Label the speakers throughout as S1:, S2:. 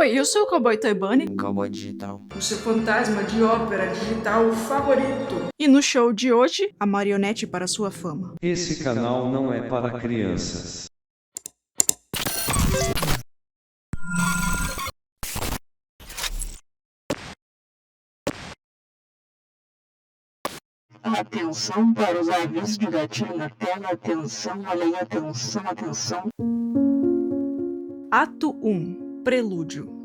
S1: Oi, eu sou o Cowboy Toy Bunny.
S2: Cowboy Digital.
S3: O seu fantasma de ópera digital favorito.
S1: E no show de hoje, a marionete para sua fama.
S4: Esse canal não é para crianças.
S5: Atenção para os avisos de gatilho na tela. Atenção, olha aí, atenção, atenção.
S1: Ato 1. Prelúdio.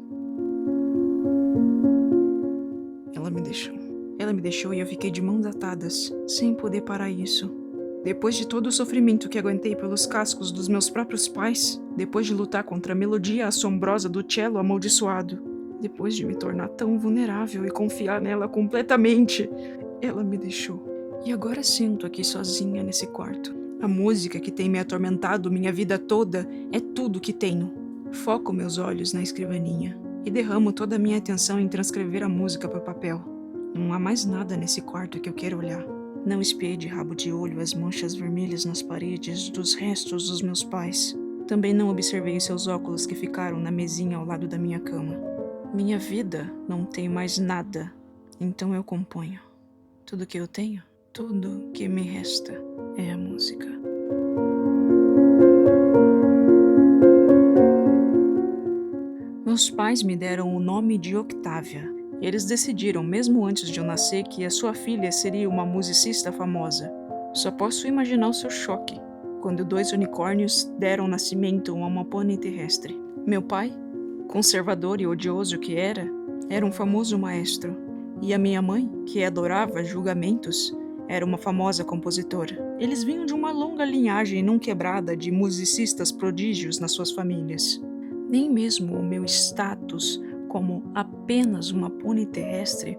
S1: Ela me deixou. Ela me deixou e eu fiquei de mãos atadas, sem poder parar isso. Depois de todo o sofrimento que aguentei pelos cascos dos meus próprios pais, depois de lutar contra a melodia assombrosa do cello amaldiçoado, depois de me tornar tão vulnerável e confiar nela completamente, ela me deixou. E agora sinto aqui sozinha nesse quarto. A música que tem me atormentado minha vida toda é tudo que tenho. Foco meus olhos na escrivaninha e derramo toda a minha atenção em transcrever a música para o papel. Não há mais nada nesse quarto que eu queira olhar. Não espiei de rabo de olho as manchas vermelhas nas paredes dos restos dos meus pais. Também não observei os seus óculos que ficaram na mesinha ao lado da minha cama. Minha vida não tem mais nada, então eu componho. Tudo que eu tenho, tudo que me resta é a música. Meus pais me deram o nome de Octávia. Eles decidiram, mesmo antes de eu nascer, que a sua filha seria uma musicista famosa. Só posso imaginar o seu choque, quando 2 unicórnios deram nascimento a uma pônei terrestre. Meu pai, conservador e odioso que era um famoso maestro. E a minha mãe, que adorava julgamentos, era uma famosa compositora. Eles vinham de uma longa linhagem não quebrada de musicistas prodígios nas suas famílias. Nem mesmo o meu status como apenas uma pônei terrestre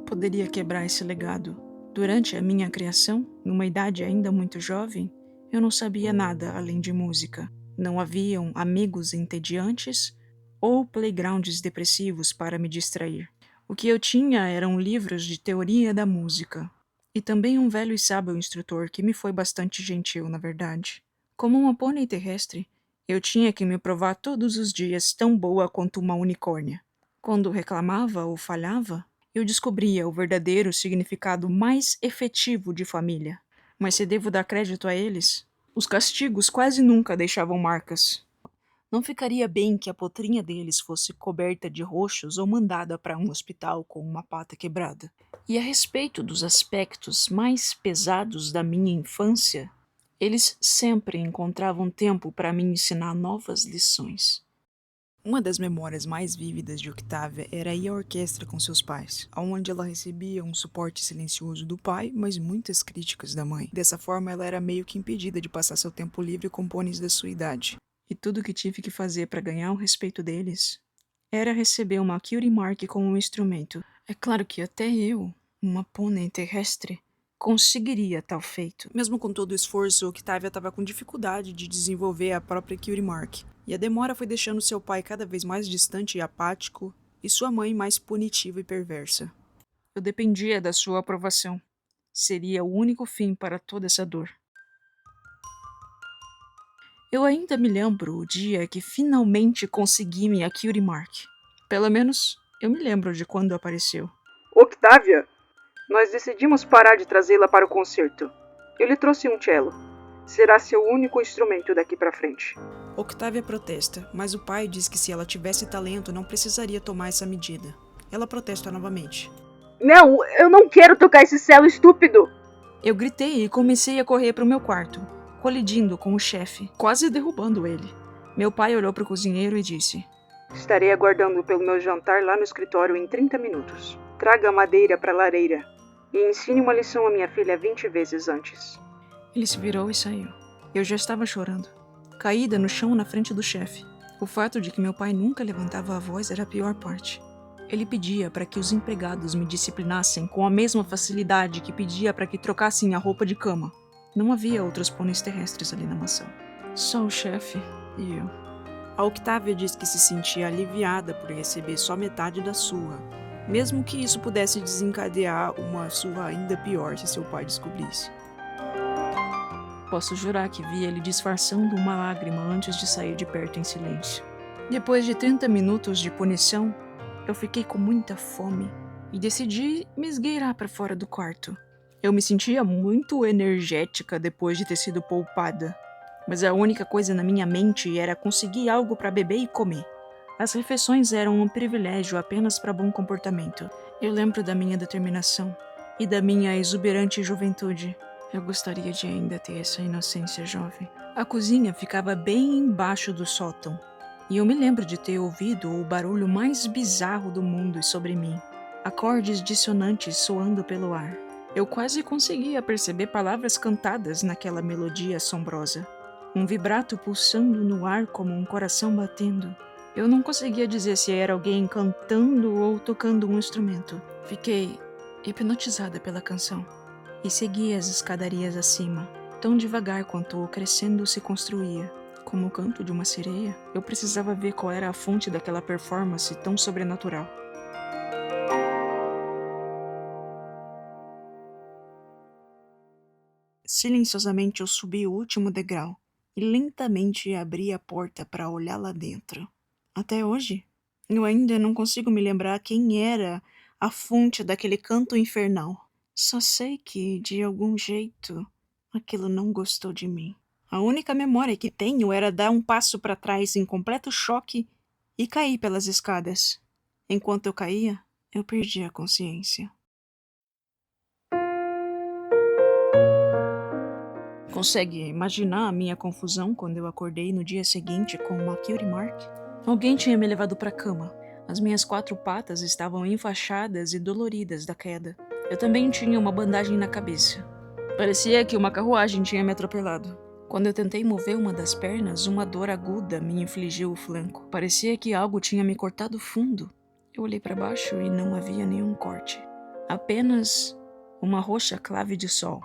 S1: poderia quebrar esse legado. Durante a minha criação, numa idade ainda muito jovem, eu não sabia nada além de música. Não haviam amigos entediantes ou playgrounds depressivos para me distrair. O que eu tinha eram livros de teoria da música. E também um velho e sábio instrutor que me foi bastante gentil, na verdade. Como uma pônei terrestre, eu tinha que me provar todos os dias tão boa quanto uma unicórnia. Quando reclamava ou falhava, eu descobria o verdadeiro significado mais efetivo de família. Mas se devo dar crédito a eles, os castigos quase nunca deixavam marcas. Não ficaria bem que a potrinha deles fosse coberta de roxos ou mandada para um hospital com uma pata quebrada. E a respeito dos aspectos mais pesados da minha infância, eles sempre encontravam tempo para me ensinar novas lições. Uma das memórias mais vívidas de Octávia era ir à orquestra com seus pais, onde ela recebia um suporte silencioso do pai, mas muitas críticas da mãe. Dessa forma, ela era meio que impedida de passar seu tempo livre com pôneis da sua idade. E tudo que tive que fazer para ganhar o respeito deles era receber uma Cutie Mark como um instrumento. É claro que até eu, uma pônei terrestre, conseguiria tal feito. Mesmo com todo o esforço, Octávia estava com dificuldade de desenvolver a própria Cutie Mark. E a demora foi deixando seu pai cada vez mais distante e apático, e sua mãe mais punitiva e perversa. Eu dependia da sua aprovação. Seria o único fim para toda essa dor. Eu ainda me lembro o dia que finalmente consegui minha Cutie Mark. Pelo menos, eu me lembro de quando apareceu.
S3: Octávia, nós decidimos parar de trazê-la para o concerto. Eu lhe trouxe um cello. Será seu único instrumento daqui para frente.
S1: Octávia protesta, mas o pai diz que se ela tivesse talento não precisaria tomar essa medida. Ela protesta novamente.
S3: Não, eu não quero tocar esse cello estúpido!
S1: Eu gritei e comecei a correr para o meu quarto, colidindo com o chefe, quase derrubando ele. Meu pai olhou para o cozinheiro e disse:
S3: Estarei aguardando pelo meu jantar lá no escritório em 30 minutos. Traga madeira para a lareira e ensine uma lição à minha filha 20 vezes antes.
S1: Ele se virou e saiu. Eu já estava chorando, caída no chão na frente do chefe. O fato de que meu pai nunca levantava a voz era a pior parte. Ele pedia para que os empregados me disciplinassem com a mesma facilidade que pedia para que trocassem a roupa de cama. Não havia outros pôneis terrestres ali na mansão. Só o chefe e eu. A Octávia disse que se sentia aliviada por receber só metade da sua, mesmo que isso pudesse desencadear uma surra ainda pior se seu pai descobrisse. Posso jurar que vi ele disfarçando uma lágrima antes de sair de perto em silêncio. Depois de 30 minutos de punição, eu fiquei com muita fome e decidi me esgueirar para fora do quarto. Eu me sentia muito energética depois de ter sido poupada, mas a única coisa na minha mente era conseguir algo para beber e comer. As refeições eram um privilégio apenas para bom comportamento. Eu lembro da minha determinação e da minha exuberante juventude. Eu gostaria de ainda ter essa inocência jovem. A cozinha ficava bem embaixo do sótão, e eu me lembro de ter ouvido o barulho mais bizarro do mundo sobre mim. Acordes dissonantes soando pelo ar. Eu quase conseguia perceber palavras cantadas naquela melodia assombrosa. Um vibrato pulsando no ar como um coração batendo. Eu não conseguia dizer se era alguém cantando ou tocando um instrumento. Fiquei hipnotizada pela canção e segui as escadarias acima, tão devagar quanto o crescendo se construía. Como o canto de uma sereia, eu precisava ver qual era a fonte daquela performance tão sobrenatural. Silenciosamente eu subi o último degrau e lentamente abri a porta para olhar lá dentro. Até hoje, eu ainda não consigo me lembrar quem era a fonte daquele canto infernal. Só sei que, de algum jeito, aquilo não gostou de mim. A única memória que tenho era dar um passo para trás em completo choque e cair pelas escadas. Enquanto eu caía, eu perdi a consciência. Consegue imaginar a minha confusão quando eu acordei no dia seguinte com uma cutie mark? Alguém tinha me levado para a cama. As minhas 4 patas estavam enfaixadas e doloridas da queda. Eu também tinha uma bandagem na cabeça. Parecia que uma carruagem tinha me atropelado. Quando eu tentei mover uma das pernas, uma dor aguda me infligiu o flanco. Parecia que algo tinha me cortado fundo. Eu olhei para baixo e não havia nenhum corte. Apenas uma roxa clave de sol.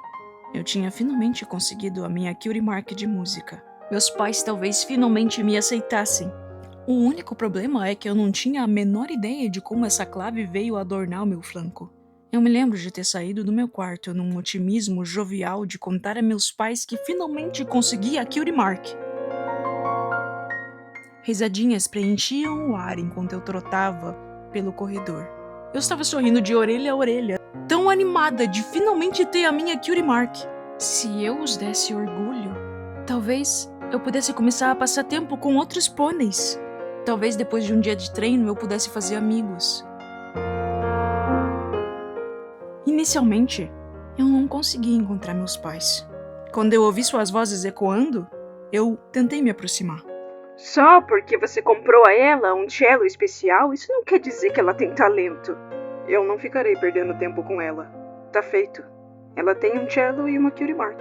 S1: Eu tinha finalmente conseguido a minha cutie mark de música. Meus pais talvez finalmente me aceitassem. O único problema é que eu não tinha a menor ideia de como essa clave veio adornar o meu flanco. Eu me lembro de ter saído do meu quarto num otimismo jovial de contar a meus pais que finalmente consegui a cutie mark. Risadinhas preenchiam o ar enquanto eu trotava pelo corredor. Eu estava sorrindo de orelha a orelha, tão animada de finalmente ter a minha cutie mark. Se eu os desse orgulho, talvez eu pudesse começar a passar tempo com outros pôneis. Talvez depois de um dia de treino eu pudesse fazer amigos. Inicialmente, eu não conseguia encontrar meus pais. Quando eu ouvi suas vozes ecoando, eu tentei me aproximar.
S3: Só porque você comprou a ela um cello especial, isso não quer dizer que ela tem talento. Eu não ficarei perdendo tempo com ela. Tá feito. Ela tem um cello e uma cutie mark.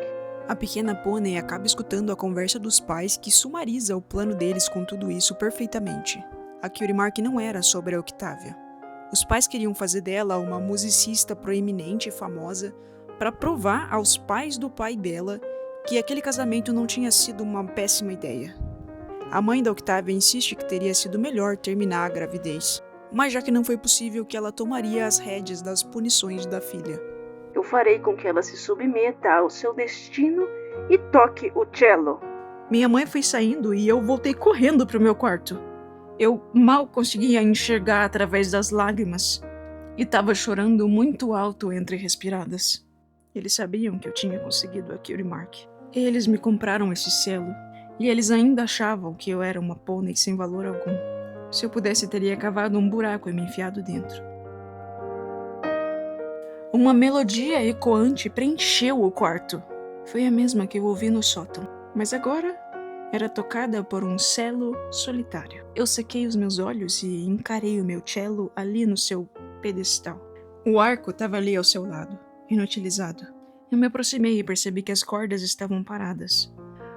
S1: A pequena pônei acaba escutando a conversa dos pais que sumariza o plano deles com tudo isso perfeitamente. A cutie mark não era sobre a Octavia. Os pais queriam fazer dela uma musicista proeminente e famosa para provar aos pais do pai dela que aquele casamento não tinha sido uma péssima ideia. A mãe da Octavia insiste que teria sido melhor terminar a gravidez, mas já que não foi possível, que ela tomaria as rédeas das punições da filha.
S3: Eu farei com que ela se submeta ao seu destino e toque o cello.
S1: Minha mãe foi saindo e eu voltei correndo para o meu quarto. Eu mal conseguia enxergar através das lágrimas e estava chorando muito alto entre respiradas. Eles sabiam que eu tinha conseguido a cutie mark. Eles me compraram esse selo e eles ainda achavam que eu era uma pônei sem valor algum. Se eu pudesse, teria cavado um buraco e me enfiado dentro. Uma melodia ecoante preencheu o quarto. Foi a mesma que eu ouvi no sótão, mas agora era tocada por um cello solitário. Eu sequei os meus olhos e encarei o meu cello ali no seu pedestal. O arco estava ali ao seu lado, inutilizado. Eu me aproximei e percebi que as cordas estavam paradas.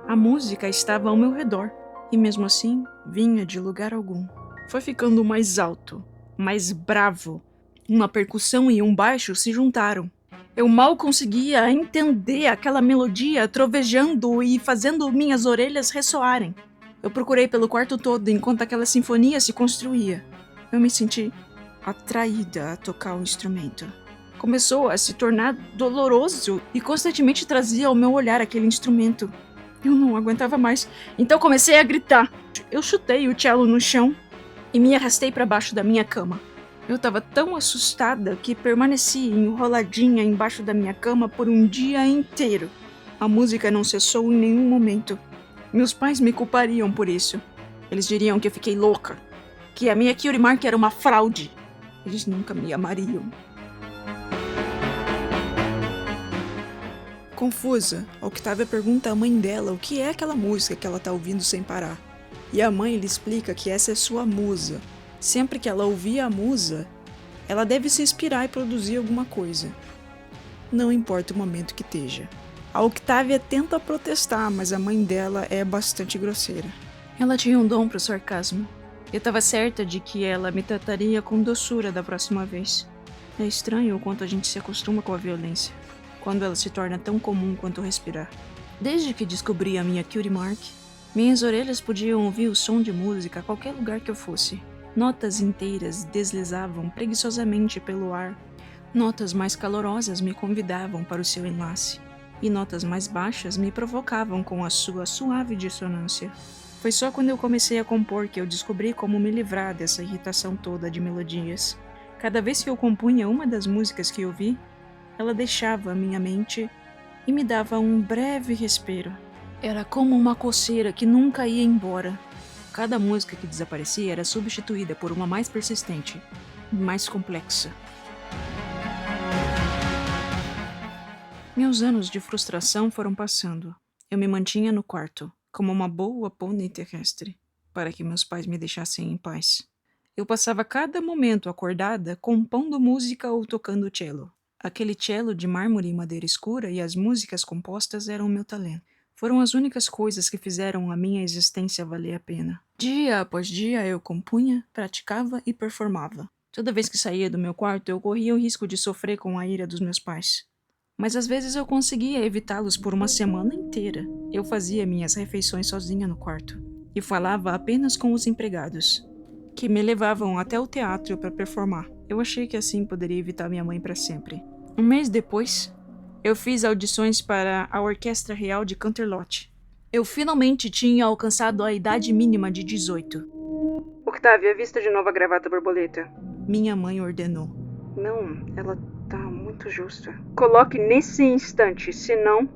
S1: A música estava ao meu redor, e mesmo assim vinha de lugar algum. Foi ficando mais alto, mais bravo. Uma percussão e um baixo se juntaram. Eu mal conseguia entender aquela melodia trovejando e fazendo minhas orelhas ressoarem. Eu procurei pelo quarto todo enquanto aquela sinfonia se construía. Eu me senti atraída a tocar o instrumento. Começou a se tornar doloroso e constantemente trazia ao meu olhar aquele instrumento. Eu não aguentava mais, então comecei a gritar. Eu chutei o cello no chão e me arrastei para baixo da minha cama. Eu estava tão assustada que permaneci enroladinha embaixo da minha cama por um dia inteiro. A música não cessou em nenhum momento. Meus pais me culpariam por isso. Eles diriam que eu fiquei louca, que a minha Cutie Mark era uma fraude. Eles nunca me amariam. Confusa, a Octavia pergunta à mãe dela o que é aquela música que ela tá ouvindo sem parar. E a mãe lhe explica que essa é sua musa. Sempre que ela ouvir a musa, ela deve se inspirar e produzir alguma coisa. Não importa o momento que esteja. A Octavia tenta protestar, mas a mãe dela é bastante grosseira. Ela tinha um dom pro sarcasmo. Eu estava certa de que ela me trataria com doçura da próxima vez. É estranho o quanto a gente se acostuma com a violência, quando ela se torna tão comum quanto respirar. Desde que descobri a minha Cutie Mark, minhas orelhas podiam ouvir o som de música a qualquer lugar que eu fosse. Notas inteiras deslizavam preguiçosamente pelo ar. Notas mais calorosas me convidavam para o seu enlace. E notas mais baixas me provocavam com a sua suave dissonância. Foi só quando eu comecei a compor que eu descobri como me livrar dessa irritação toda de melodias. Cada vez que eu compunha uma das músicas que ouvi, ela deixava a minha mente e me dava um breve respiro. Era como uma coceira que nunca ia embora. Cada música que desaparecia era substituída por uma mais persistente, mais complexa. Meus anos de frustração foram passando. Eu me mantinha no quarto, como uma boa pônei terrestre, para que meus pais me deixassem em paz. Eu passava cada momento acordada compondo música ou tocando cello. Aquele cello de mármore e madeira escura e as músicas compostas eram meu talento. Foram as únicas coisas que fizeram a minha existência valer a pena. Dia após dia eu compunha, praticava e performava. Toda vez que saía do meu quarto eu corria o risco de sofrer com a ira dos meus pais. Mas às vezes eu conseguia evitá-los por uma semana inteira. Eu fazia minhas refeições sozinha no quarto e falava apenas com os empregados, que me levavam até o teatro para performar. Eu achei que assim poderia evitar minha mãe para sempre. Um mês depois, eu fiz audições para a Orquestra Real de Canterlot. Eu finalmente tinha alcançado a idade mínima de 18.
S3: Octavia, vista de novo a gravata borboleta.
S1: Minha mãe ordenou.
S3: Não, ela tá muito justa. Coloque nesse instante, senão...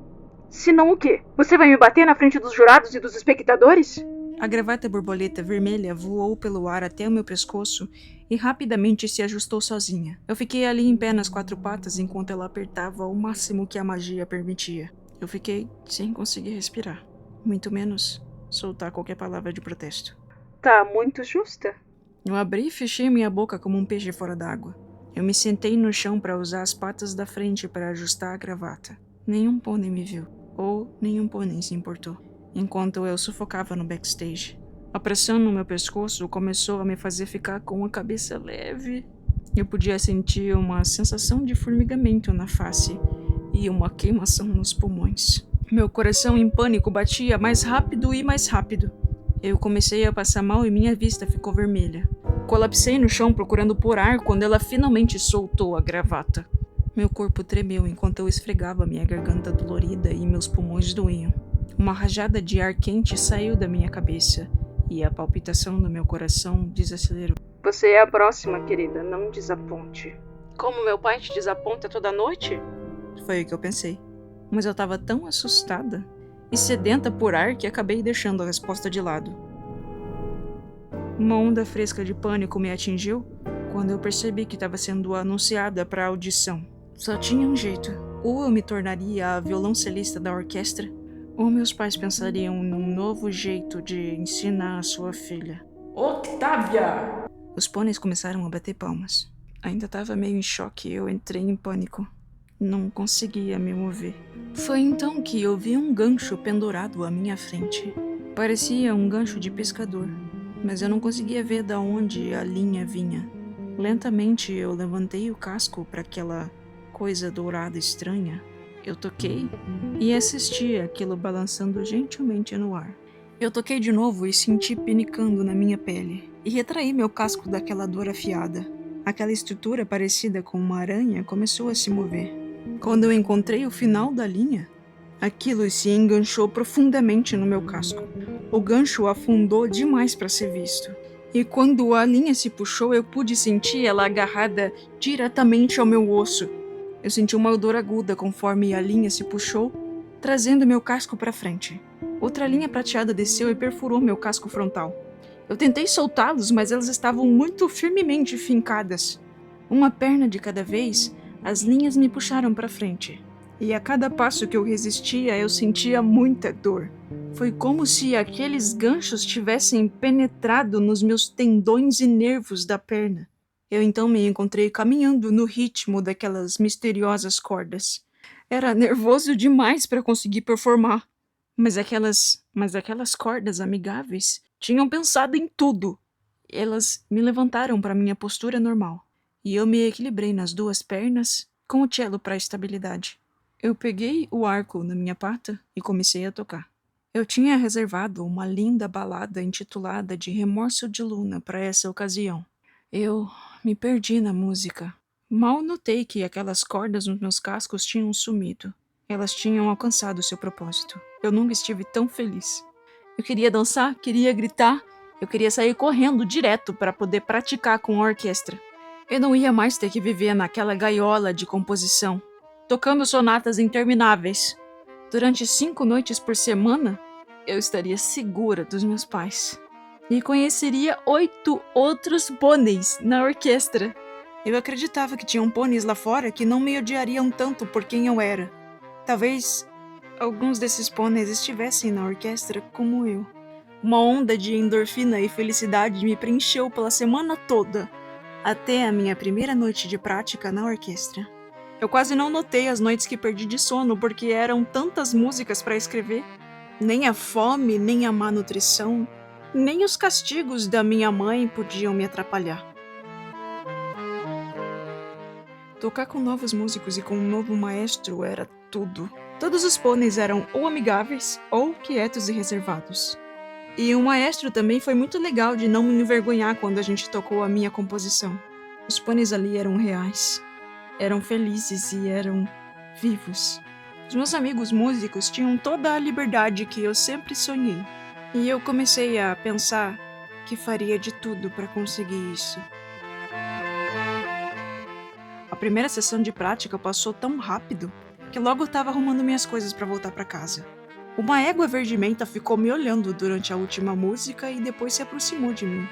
S3: Senão o quê? Você vai me bater na frente dos jurados e dos espectadores?
S1: A gravata borboleta vermelha voou pelo ar até o meu pescoço e rapidamente se ajustou sozinha. Eu fiquei ali em pé nas quatro patas enquanto ela apertava ao máximo que a magia permitia. Eu fiquei sem conseguir respirar, muito menos soltar qualquer palavra de protesto.
S3: Tá muito justa.
S1: Eu abri e fechei minha boca como um peixe fora d'água. Eu me sentei no chão para usar as patas da frente para ajustar a gravata. Nenhum pônei me viu, ou nenhum pônei se importou. Enquanto eu sufocava no backstage, a pressão no meu pescoço começou a me fazer ficar com a cabeça leve. Eu podia sentir uma sensação de formigamento na face e uma queimação nos pulmões. Meu coração em pânico batia mais rápido e mais rápido. Eu comecei a passar mal e minha vista ficou vermelha. Colapsei no chão procurando por ar quando ela finalmente soltou a gravata. Meu corpo tremeu enquanto eu esfregava minha garganta dolorida e meus pulmões doíam. Uma rajada de ar quente saiu da minha cabeça e a palpitação do meu coração desacelerou.
S3: Você é a próxima, querida. Não desaponte.
S1: Como meu pai te desaponta toda noite? Foi o que eu pensei. Mas eu estava tão assustada e sedenta por ar que acabei deixando a resposta de lado. Uma onda fresca de pânico me atingiu quando eu percebi que estava sendo anunciada para a audição. Só tinha um jeito. Ou eu me tornaria a violoncelista da orquestra, ou meus pais pensariam num novo jeito de ensinar a sua filha. Octavia! Os pôneis começaram a bater palmas. Ainda estava meio em choque e eu entrei em pânico. Não conseguia me mover. Foi então que eu vi um gancho pendurado à minha frente. Parecia um gancho de pescador, mas eu não conseguia ver de onde a linha vinha. Lentamente eu levantei o casco para aquela coisa dourada estranha. Eu toquei e assisti aquilo balançando gentilmente no ar. Eu toquei de novo e senti pinicando na minha pele, e retraí meu casco daquela dor afiada. Aquela estrutura parecida com uma aranha começou a se mover. Quando eu encontrei o final da linha, Aquilo se enganchou profundamente no meu casco. O gancho afundou demais para ser visto. E quando a linha se puxou, eu pude sentir ela agarrada diretamente ao meu osso. Eu senti uma dor aguda conforme a linha se puxou, trazendo meu casco para frente. Outra linha prateada desceu e perfurou meu casco frontal. Eu tentei soltá-los, mas elas estavam muito firmemente fincadas. Uma perna de cada vez, as linhas me puxaram para frente. E a cada passo que eu resistia, eu sentia muita dor. Foi como se aqueles ganchos tivessem penetrado nos meus tendões e nervos da perna. Eu então me encontrei caminhando no ritmo daquelas misteriosas cordas. Era nervoso demais para conseguir performar. Mas aquelas cordas amigáveis tinham pensado em tudo. Elas me levantaram para minha postura normal. E eu me equilibrei nas duas pernas, com o cello para estabilidade. Eu peguei o arco na minha pata e comecei a tocar. Eu tinha reservado uma linda balada intitulada de Remorso de Luna para essa ocasião. Eu me perdi na música. Mal notei que aquelas cordas nos meus cascos tinham sumido. Elas tinham alcançado seu propósito. Eu nunca estive tão feliz. Eu queria dançar, queria gritar, eu queria sair correndo direto para poder praticar com a orquestra. Eu não ia mais ter que viver naquela gaiola de composição, tocando sonatas intermináveis. Durante 5 noites por semana, eu estaria segura dos meus pais. E conheceria 8 outros pôneis na orquestra. Eu acreditava que tinham pôneis lá fora que não me odiariam tanto por quem eu era. Talvez alguns desses pôneis estivessem na orquestra como eu. Uma onda de endorfina e felicidade me preencheu pela semana toda, até a minha primeira noite de prática na orquestra. Eu quase não notei as noites que perdi de sono, porque eram tantas músicas para escrever. Nem a fome, nem a má nutrição, nem os castigos da minha mãe podiam me atrapalhar. Tocar com novos músicos e com um novo maestro era tudo. Todos os pôneis eram ou amigáveis ou quietos e reservados. E o maestro também foi muito legal de não me envergonhar quando a gente tocou a minha composição. Os pôneis ali eram reais. Eram felizes e eram vivos. Os meus amigos músicos tinham toda a liberdade que eu sempre sonhei. E eu comecei a pensar que faria de tudo para conseguir isso. A primeira sessão de prática passou tão rápido que logo estava arrumando minhas coisas para voltar para casa. Uma égua verde-menta ficou me olhando durante a última música e depois se aproximou de mim.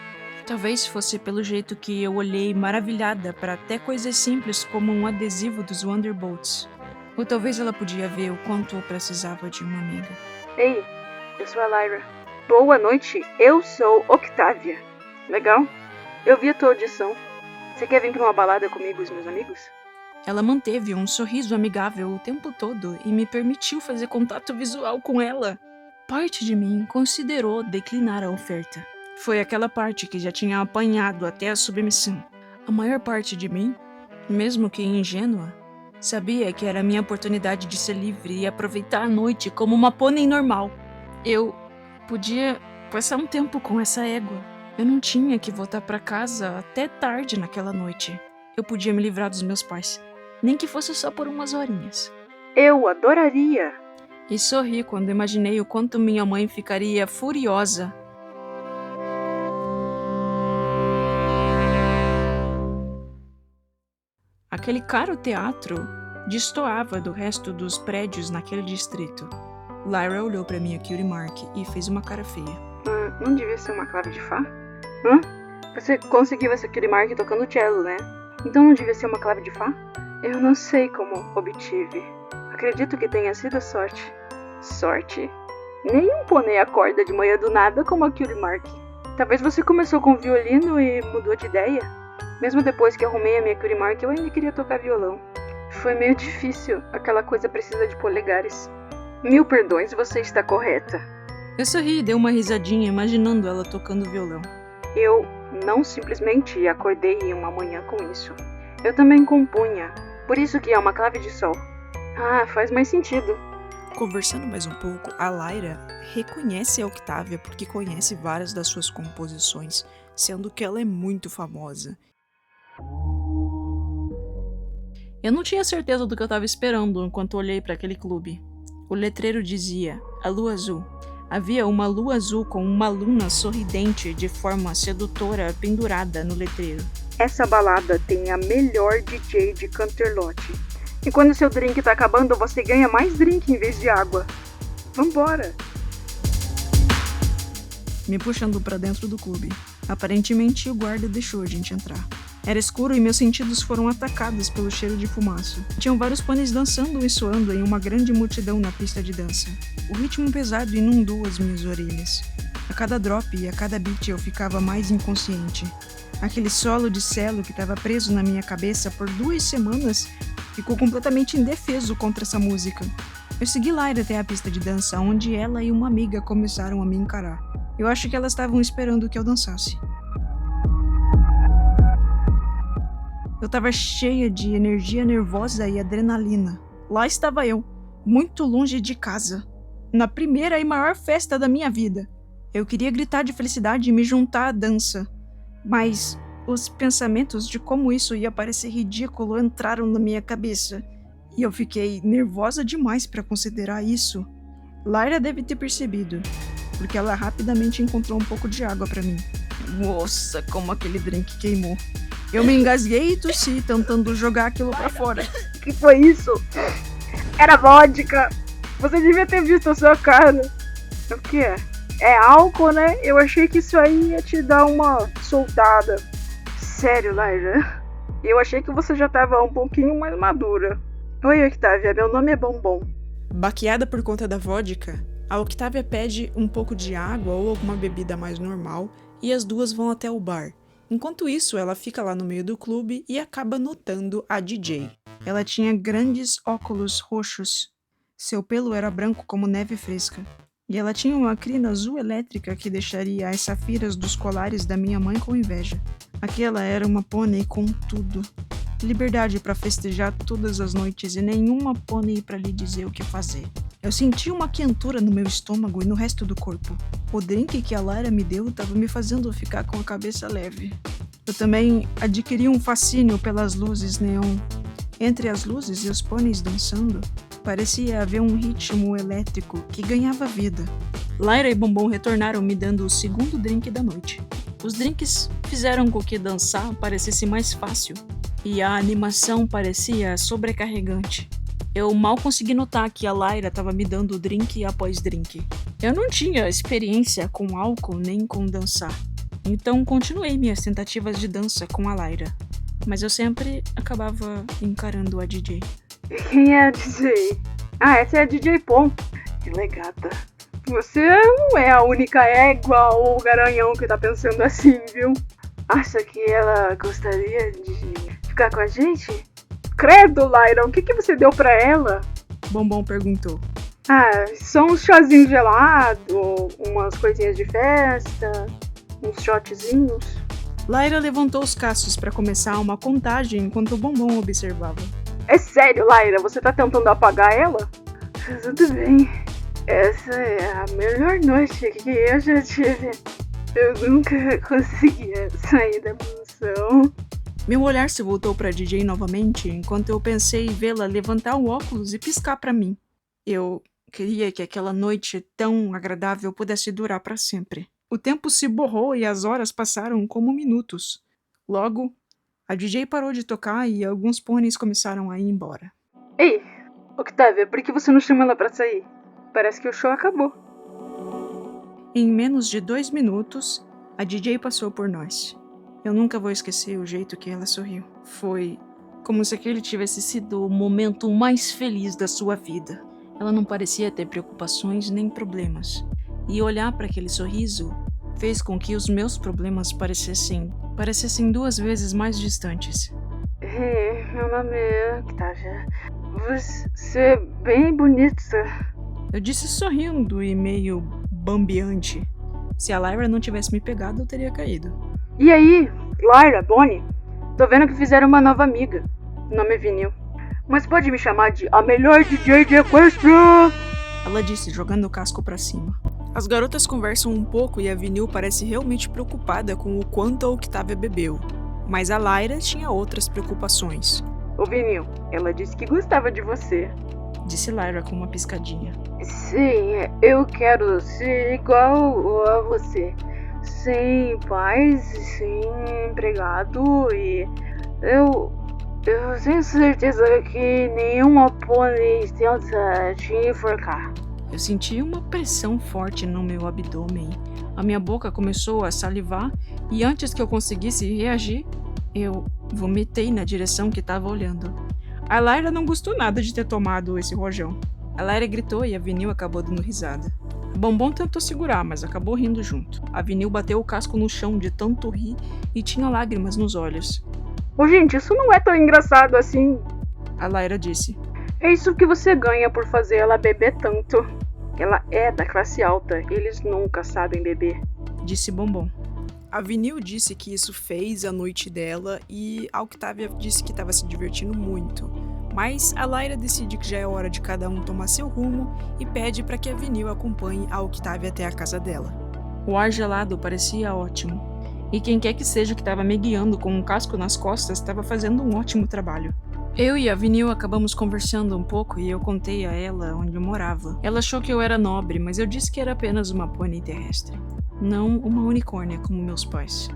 S1: Talvez fosse pelo jeito que eu olhei maravilhada para até coisas simples como um adesivo dos Wonderbolts. Ou talvez ela podia ver o quanto eu precisava de uma amiga.
S3: Ei, eu sou a Lyra. Boa noite, eu sou Octavia. Legal? Eu vi a tua audição. Você quer vir pra uma balada comigo e os meus amigos?
S1: Ela manteve um sorriso amigável o tempo todo e me permitiu fazer contato visual com ela. Parte de mim considerou declinar a oferta. Foi aquela parte que já tinha apanhado até a submissão. A maior parte de mim, mesmo que ingênua, sabia que era a minha oportunidade de ser livre e aproveitar a noite como uma pônei normal. Eu podia passar um tempo com essa égua. Eu não tinha que voltar para casa até tarde naquela noite. Eu podia me livrar dos meus pais, nem que fosse só por umas horinhas.
S3: Eu adoraria!
S1: E sorri quando imaginei o quanto minha mãe ficaria furiosa. Aquele caro teatro destoava do resto dos prédios naquele distrito. Lyra olhou para minha cutie mark e fez uma cara feia.
S3: Não devia ser uma clave de Fá? Hã? Você conseguiu essa cutie mark tocando cello, né? Então não devia ser uma clave de Fá? Eu não sei como obtive. Acredito que tenha sido sorte. Sorte? Nenhum pônei acorda de manhã do nada como a cutie mark. Talvez você começou com violino e mudou de ideia? Mesmo depois que arrumei a minha cutie mark, eu ainda queria tocar violão. Foi meio difícil, aquela coisa precisa de polegares. 1000 perdões, você está correta.
S1: Eu sorri e dei uma risadinha imaginando ela tocando violão.
S3: Eu não simplesmente acordei em uma manhã com isso. Eu também compunha, por isso que é uma clave de sol. Ah, faz mais sentido.
S1: Conversando mais um pouco, a Lyra reconhece a Octavia porque conhece várias das suas composições, sendo que ela é muito famosa. Eu não tinha certeza do que eu estava esperando enquanto olhei para aquele clube. O letreiro dizia, a lua azul. Havia uma lua azul com uma luna sorridente de forma sedutora pendurada no letreiro.
S3: Essa balada tem a melhor DJ de Canterlot. E quando seu drink tá acabando, você ganha mais drink em vez de água. Vambora!
S1: Me puxando para dentro do clube. Aparentemente, o guarda deixou a gente entrar. Era escuro e meus sentidos foram atacados pelo cheiro de fumaça. Tinham vários pôneis dançando e suando em uma grande multidão na pista de dança. O ritmo pesado inundou as minhas orelhas. A cada drop e a cada beat eu ficava mais inconsciente. Aquele solo de cello que estava preso na minha cabeça por 2 semanas ficou completamente indefeso contra essa música. Eu segui Lyra até a pista de dança, onde ela e uma amiga começaram a me encarar. Eu acho que elas estavam esperando que eu dançasse. Eu estava cheia de energia nervosa e adrenalina. Lá estava eu, muito longe de casa, na primeira e maior festa da minha vida. Eu queria gritar de felicidade e me juntar à dança, mas os pensamentos de como isso ia parecer ridículo entraram na minha cabeça, e eu fiquei nervosa demais para considerar isso. Lyra deve ter percebido, porque ela rapidamente encontrou um pouco de água para mim. Nossa, como aquele drink queimou. Eu me engasguei e tossi, tentando jogar aquilo pra fora.
S3: O que foi isso? Era vodka! Você devia ter visto a sua cara. O que é? É álcool, né? Eu achei que isso aí ia te dar uma soltada. Sério, Lyra? Eu achei que você já tava um pouquinho mais madura. Oi, Octavia, meu nome é Bombom.
S1: Baqueada por conta da vodka, a Octavia pede um pouco de água ou alguma bebida mais normal e as duas vão até o bar. Enquanto isso, ela fica lá no meio do clube e acaba notando a DJ. Ela tinha grandes óculos roxos. Seu pelo era branco como neve fresca. E ela tinha uma crina azul elétrica que deixaria as safiras dos colares da minha mãe com inveja. Aquela era uma pônei com tudo. Liberdade para festejar todas as noites e nenhuma pônei para lhe dizer o que fazer. Eu senti uma quentura no meu estômago e no resto do corpo. O drink que a Lyra me deu estava me fazendo ficar com a cabeça leve. Eu também adquiri um fascínio pelas luzes neon. Entre as luzes e os pôneis dançando, parecia haver um ritmo elétrico que ganhava vida. Lyra e Bombom retornaram me dando o segundo drink da noite. Os drinks fizeram com que dançar parecesse mais fácil, e a animação parecia sobrecarregante. Eu mal consegui notar que a Lyra estava me dando drink após drink. Eu não tinha experiência com álcool nem com dançar, então continuei minhas tentativas de dança com a Lyra, mas eu sempre acabava encarando a DJ.
S3: Quem é a DJ? Ah, essa é a DJ Pom. Que legata. Você não é a única égua ou garanhão que tá pensando assim, viu? Acha que ela gostaria de ficar com a gente? Credo, Lyra, o que você deu pra ela?
S1: Bombom perguntou.
S3: Ah, só uns chazinhos gelados, umas coisinhas de festa, uns shotzinhos.
S1: Lyra levantou os caços para começar uma contagem enquanto o Bombom observava.
S3: É sério, Lyra, você tá tentando apagar ela? Tudo bem. Essa é a melhor noite que eu já tive. Eu nunca conseguia sair da mansão.
S1: Meu olhar se voltou para DJ novamente enquanto eu pensei vê-la levantar o óculos e piscar para mim. Eu queria que aquela noite tão agradável pudesse durar para sempre. O tempo se borrou e as horas passaram como minutos. Logo, a DJ parou de tocar e alguns pôneis começaram a ir embora.
S3: Ei, Octavia, por que você não chama ela pra sair? Parece que o show acabou.
S1: Em menos de 2 minutos, a DJ passou por nós. Eu nunca vou esquecer o jeito que ela sorriu. Foi como se aquele tivesse sido o momento mais feliz da sua vida. Ela não parecia ter preocupações nem problemas. E olhar para aquele sorriso fez com que os meus problemas parecessem 2 vezes mais distantes.
S3: Meu nome é Octavia. Você é bem bonita.
S1: Eu disse sorrindo e meio bambeante. Se a Lyra não tivesse me pegado, eu teria caído.
S3: E aí, Lyra, Bonnie? Tô vendo que fizeram uma nova amiga. O nome é Vinil. Mas pode me chamar de a melhor DJ de Equestria!
S1: Ela disse, jogando o casco pra cima. As garotas conversam um pouco e a Vinil parece realmente preocupada com o quanto a Octavia bebeu. Mas a Lyra tinha outras preocupações.
S3: Ô Vinil, ela disse que gostava de você.
S1: disse Lyra com uma piscadinha.
S3: Sim, eu quero ser igual a você. Sem pais, sem empregado e eu tenho certeza que nenhuma pônei tenta te enforcar.
S1: Eu senti uma pressão forte no meu abdômen. A minha boca começou a salivar e antes que eu conseguisse reagir, eu vomitei na direção que estava olhando. A Lyra não gostou nada de ter tomado esse rojão. A Lyra gritou e a Vinil acabou dando risada. A Bombom tentou segurar, mas acabou rindo junto. A Vinil bateu o casco no chão de tanto rir e tinha lágrimas nos olhos.
S3: Ô, gente, isso não é tão engraçado assim.
S1: A Lyra disse.
S3: É isso que você ganha por fazer ela beber tanto. Ela é da classe alta, eles nunca sabem beber.
S1: Disse Bombom. A Vinil disse que isso fez a noite dela e a Octavia disse que estava se divertindo muito. Mas a Lyra decide que já é hora de cada um tomar seu rumo e pede para que a Vinil acompanhe a Octavia até a casa dela. O ar gelado parecia ótimo, e quem quer que seja que estava me guiando com um casco nas costas estava fazendo um ótimo trabalho. Eu e a Vinil acabamos conversando um pouco e eu contei a ela onde eu morava. Ela achou que eu era nobre, mas eu disse que era apenas uma pônei terrestre, não uma unicórnia como meus pais.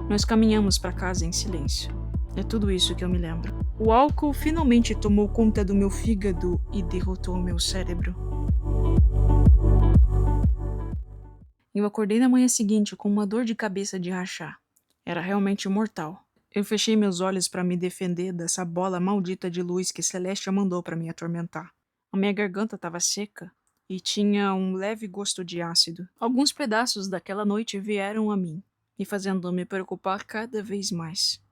S1: Nós caminhamos para casa em silêncio. É tudo isso que eu me lembro. O álcool finalmente tomou conta do meu fígado e derrotou o meu cérebro. Eu acordei na manhã seguinte com uma dor de cabeça de rachar. Era realmente mortal. Eu fechei meus olhos para me defender dessa bola maldita de luz que Celestia mandou para me atormentar. A minha garganta estava seca e tinha um leve gosto de ácido. Alguns pedaços daquela noite vieram a mim, me fazendo me preocupar cada vez mais.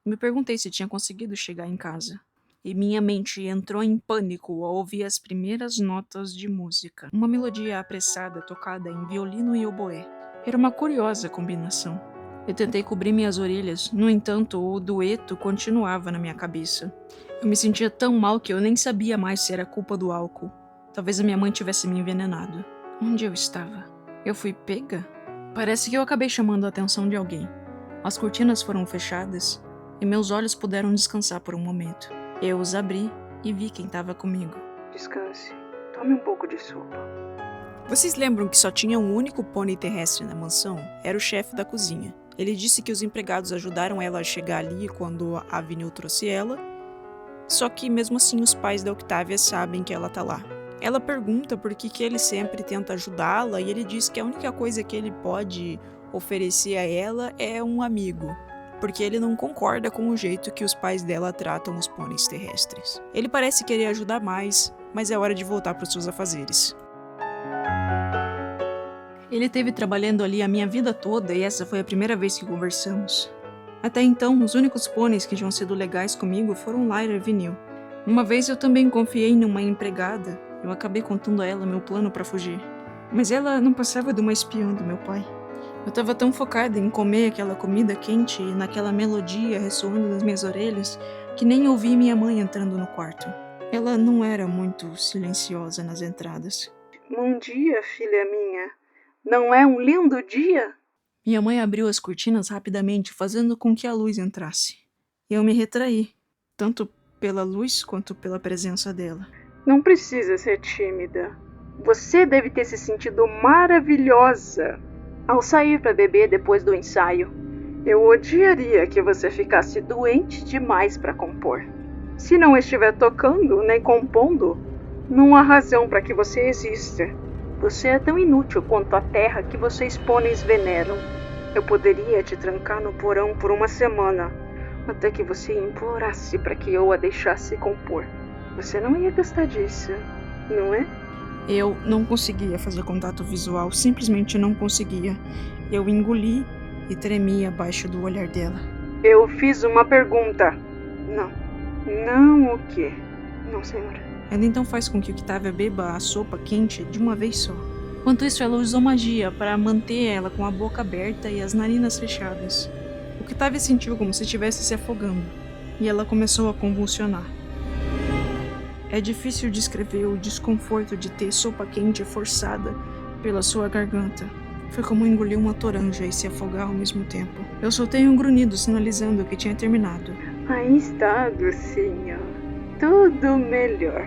S1: Me perguntei se tinha conseguido chegar em casa. E minha mente entrou em pânico ao ouvir as primeiras notas de música. Uma melodia apressada tocada em violino e oboé. Era uma curiosa combinação. Eu tentei cobrir minhas orelhas, no entanto, o dueto continuava na minha cabeça. Eu me sentia tão mal que eu nem sabia mais se era culpa do álcool. Talvez a minha mãe tivesse me envenenado. Onde eu estava? Eu fui pega? Parece que eu acabei chamando a atenção de alguém. As cortinas foram fechadas e meus olhos puderam descansar por um momento. Eu os abri e vi quem estava comigo.
S3: Descanse. Tome um pouco de sopa.
S1: Vocês lembram que só tinha um único pônei terrestre na mansão? Era o chefe da cozinha. Ele disse que os empregados ajudaram ela a chegar ali quando a Vinil trouxe ela, só que mesmo assim os pais da Octavia sabem que ela tá lá. Ela pergunta por que ele sempre tenta ajudá-la e ele diz que a única coisa que ele pode oferecer a ela é um amigo, porque ele não concorda com o jeito que os pais dela tratam os pôneis terrestres. Ele parece querer ajudar mais, mas é hora de voltar para os seus afazeres. Ele esteve trabalhando ali a minha vida toda e essa foi a primeira vez que conversamos. Até então, os únicos pôneis que tinham sido legais comigo foram Lyra e Vinil. Uma vez eu também confiei numa empregada. Eu acabei contando a ela meu plano para fugir. Mas ela não passava de uma espiã do meu pai. Eu estava tão focada em comer aquela comida quente e naquela melodia ressoando nas minhas orelhas que nem ouvi minha mãe entrando no quarto. Ela não era muito silenciosa nas entradas.
S3: Bom dia, filha minha. Não é um lindo dia?
S1: Minha mãe abriu as cortinas rapidamente, fazendo com que a luz entrasse. Eu me retraí, tanto pela luz quanto pela presença dela.
S3: Não precisa ser tímida. Você deve ter se sentido maravilhosa ao sair para beber depois do ensaio. Eu odiaria que você ficasse doente demais para compor. Se não estiver tocando nem compondo, não há razão para que você exista. Você é tão inútil quanto a terra que vocês pôneis veneram. Eu poderia te trancar no porão por uma semana, até que você implorasse para que eu a deixasse compor. Você não ia gostar disso, não é?
S1: Eu não conseguia fazer contato visual, simplesmente não conseguia. Eu engoli e tremi abaixo do olhar dela.
S3: Eu fiz uma pergunta. Não. Não o quê? Não, senhora.
S1: Ela então faz com que Octavia beba a sopa quente de uma vez só. Enquanto isso, ela usou magia para manter ela com a boca aberta e as narinas fechadas. Octavia sentiu como se estivesse se afogando, e ela começou a convulsionar. É difícil descrever o desconforto de ter sopa quente forçada pela sua garganta. Foi como engolir uma toranja e se afogar ao mesmo tempo. Eu soltei um grunhido sinalizando que tinha terminado.
S3: Aí está, docinho. Tudo melhor.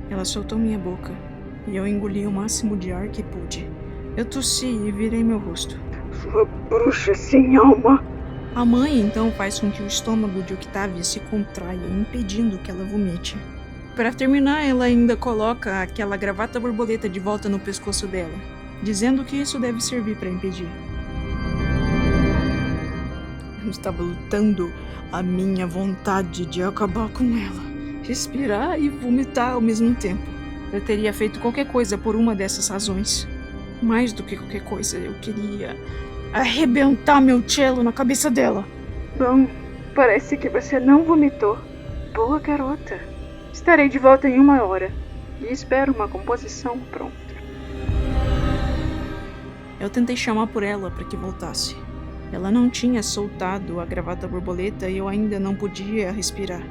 S1: Ela soltou minha boca e eu engoli o máximo de ar que pude. Eu tossi e virei meu rosto.
S3: Sua bruxa sem alma!
S1: A mãe então faz com que o estômago de Octavia se contraia, impedindo que ela vomite. Para terminar, ela ainda coloca aquela gravata borboleta de volta no pescoço dela, dizendo que isso deve servir para impedir. Eu estava lutando a minha vontade de acabar com ela, respirar e vomitar ao mesmo tempo. Eu teria feito qualquer coisa por uma dessas razões. Mais do que qualquer coisa, eu queria arrebentar meu cello na cabeça dela.
S3: Bom, parece que você não vomitou. Boa garota. Estarei de volta em 1 hora e espero uma composição pronta.
S1: Eu tentei chamar por ela para que voltasse. Ela não tinha soltado a gravata borboleta e eu ainda não podia respirar.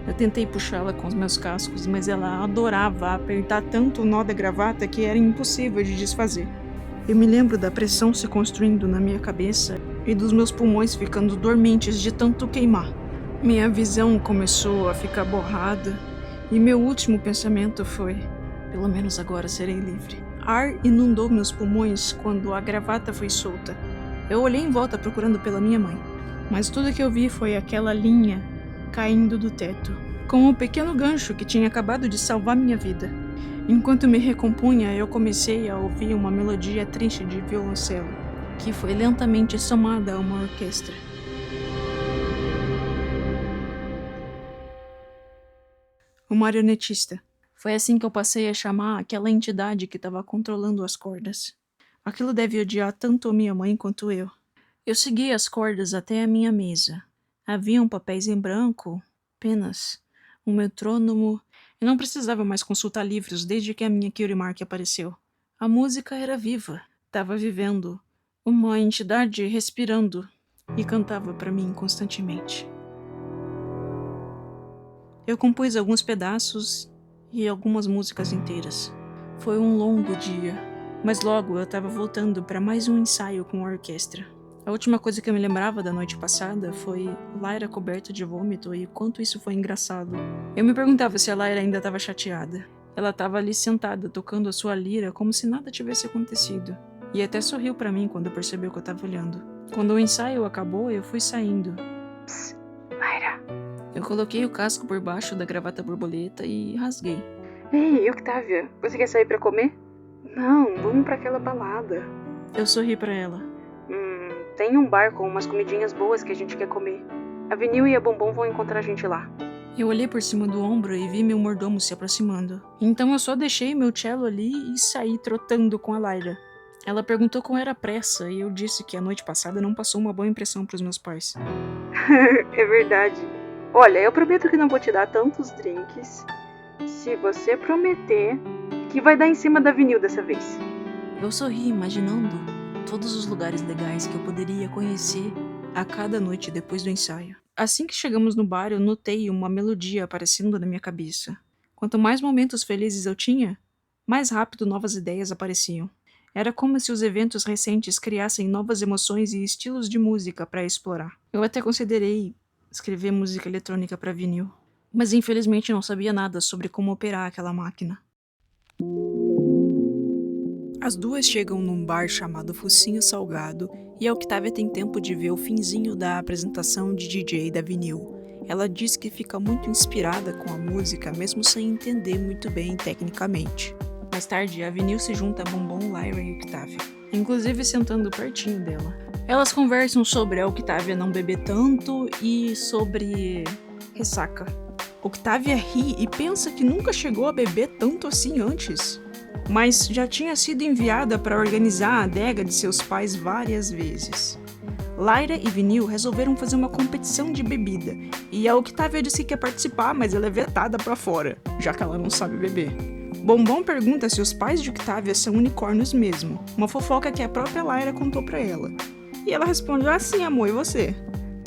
S1: Eu tentei puxá-la com os meus cascos, mas ela adorava apertar tanto o nó da gravata que era impossível de desfazer. Eu me lembro da pressão se construindo na minha cabeça e dos meus pulmões ficando dormentes de tanto queimar. Minha visão começou a ficar borrada e meu último pensamento foi: pelo menos agora serei livre. Ar inundou meus pulmões quando a gravata foi solta. Eu olhei em volta procurando pela minha mãe, mas tudo que eu vi foi aquela linha caindo do teto, com um pequeno gancho que tinha acabado de salvar minha vida. Enquanto me recompunha, eu comecei a ouvir uma melodia triste de violoncelo, que foi lentamente somada a uma orquestra. O marionetista. Foi assim que eu passei a chamar aquela entidade que estava controlando as cordas. Aquilo deve odiar tanto minha mãe quanto eu. Eu segui as cordas até a minha mesa. Haviam papéis em branco, penas, um metrônomo. Eu não precisava mais consultar livros desde que a minha Cutie Mark apareceu. A música era viva, estava vivendo, uma entidade respirando e cantava para mim constantemente. Eu compus alguns pedaços e algumas músicas inteiras. Foi um longo dia, mas logo eu estava voltando para mais um ensaio com a orquestra. A última coisa que eu me lembrava da noite passada foi Lyra coberta de vômito e quanto isso foi engraçado. Eu me perguntava se a Lyra ainda estava chateada. Ela estava ali sentada, tocando a sua lira como se nada tivesse acontecido. E até sorriu para mim quando percebeu que eu estava olhando. Quando o ensaio acabou, eu fui saindo.
S3: Psst, Lyra.
S1: Eu coloquei o casco por baixo da gravata borboleta e rasguei.
S3: Ei, Octavia, você quer sair pra comer? Não, vamos pra aquela balada.
S1: Eu sorri para ela.
S3: Tem um bar com umas comidinhas boas que a gente quer comer. A Vinil e a Bombom vão encontrar a gente lá.
S1: Eu olhei por cima do ombro e vi meu mordomo se aproximando. Então eu só deixei meu cello ali e saí trotando com a Lyra. Ela perguntou com era pressa e eu disse que a noite passada não passou uma boa impressão pros meus pais.
S3: É verdade. Olha, eu prometo que não vou te dar tantos drinks se você prometer que vai dar em cima da Vinil dessa vez.
S1: Eu sorri imaginando todos os lugares legais que eu poderia conhecer a cada noite depois do ensaio. Assim que chegamos no bar, eu notei uma melodia aparecendo na minha cabeça. Quanto mais momentos felizes eu tinha, mais rápido novas ideias apareciam. Era como se os eventos recentes criassem novas emoções e estilos de música para explorar. Eu até considerei escrever música eletrônica para vinil, mas infelizmente não sabia nada sobre como operar aquela máquina. As duas chegam num bar chamado Focinho Salgado e a Octavia tem tempo de ver o finzinho da apresentação de DJ da Vinil. Ela diz que fica muito inspirada com a música, mesmo sem entender muito bem tecnicamente. Mais tarde, a Vinil se junta a Bombom, Lyra e Octavia, inclusive sentando pertinho dela. Elas conversam sobre a Octavia não beber tanto e sobre ressaca. Octavia ri e pensa que nunca chegou a beber tanto assim antes, mas já tinha sido enviada para organizar a adega de seus pais várias vezes. Lyra e Vinil resolveram fazer uma competição de bebida, e a Octavia disse que ia participar, mas ela é vetada pra fora, já que ela não sabe beber. Bombom pergunta se os pais de Octavia são unicórnios mesmo, uma fofoca que a própria Lyra contou pra ela. E ela responde: ah, sim, amor, e você?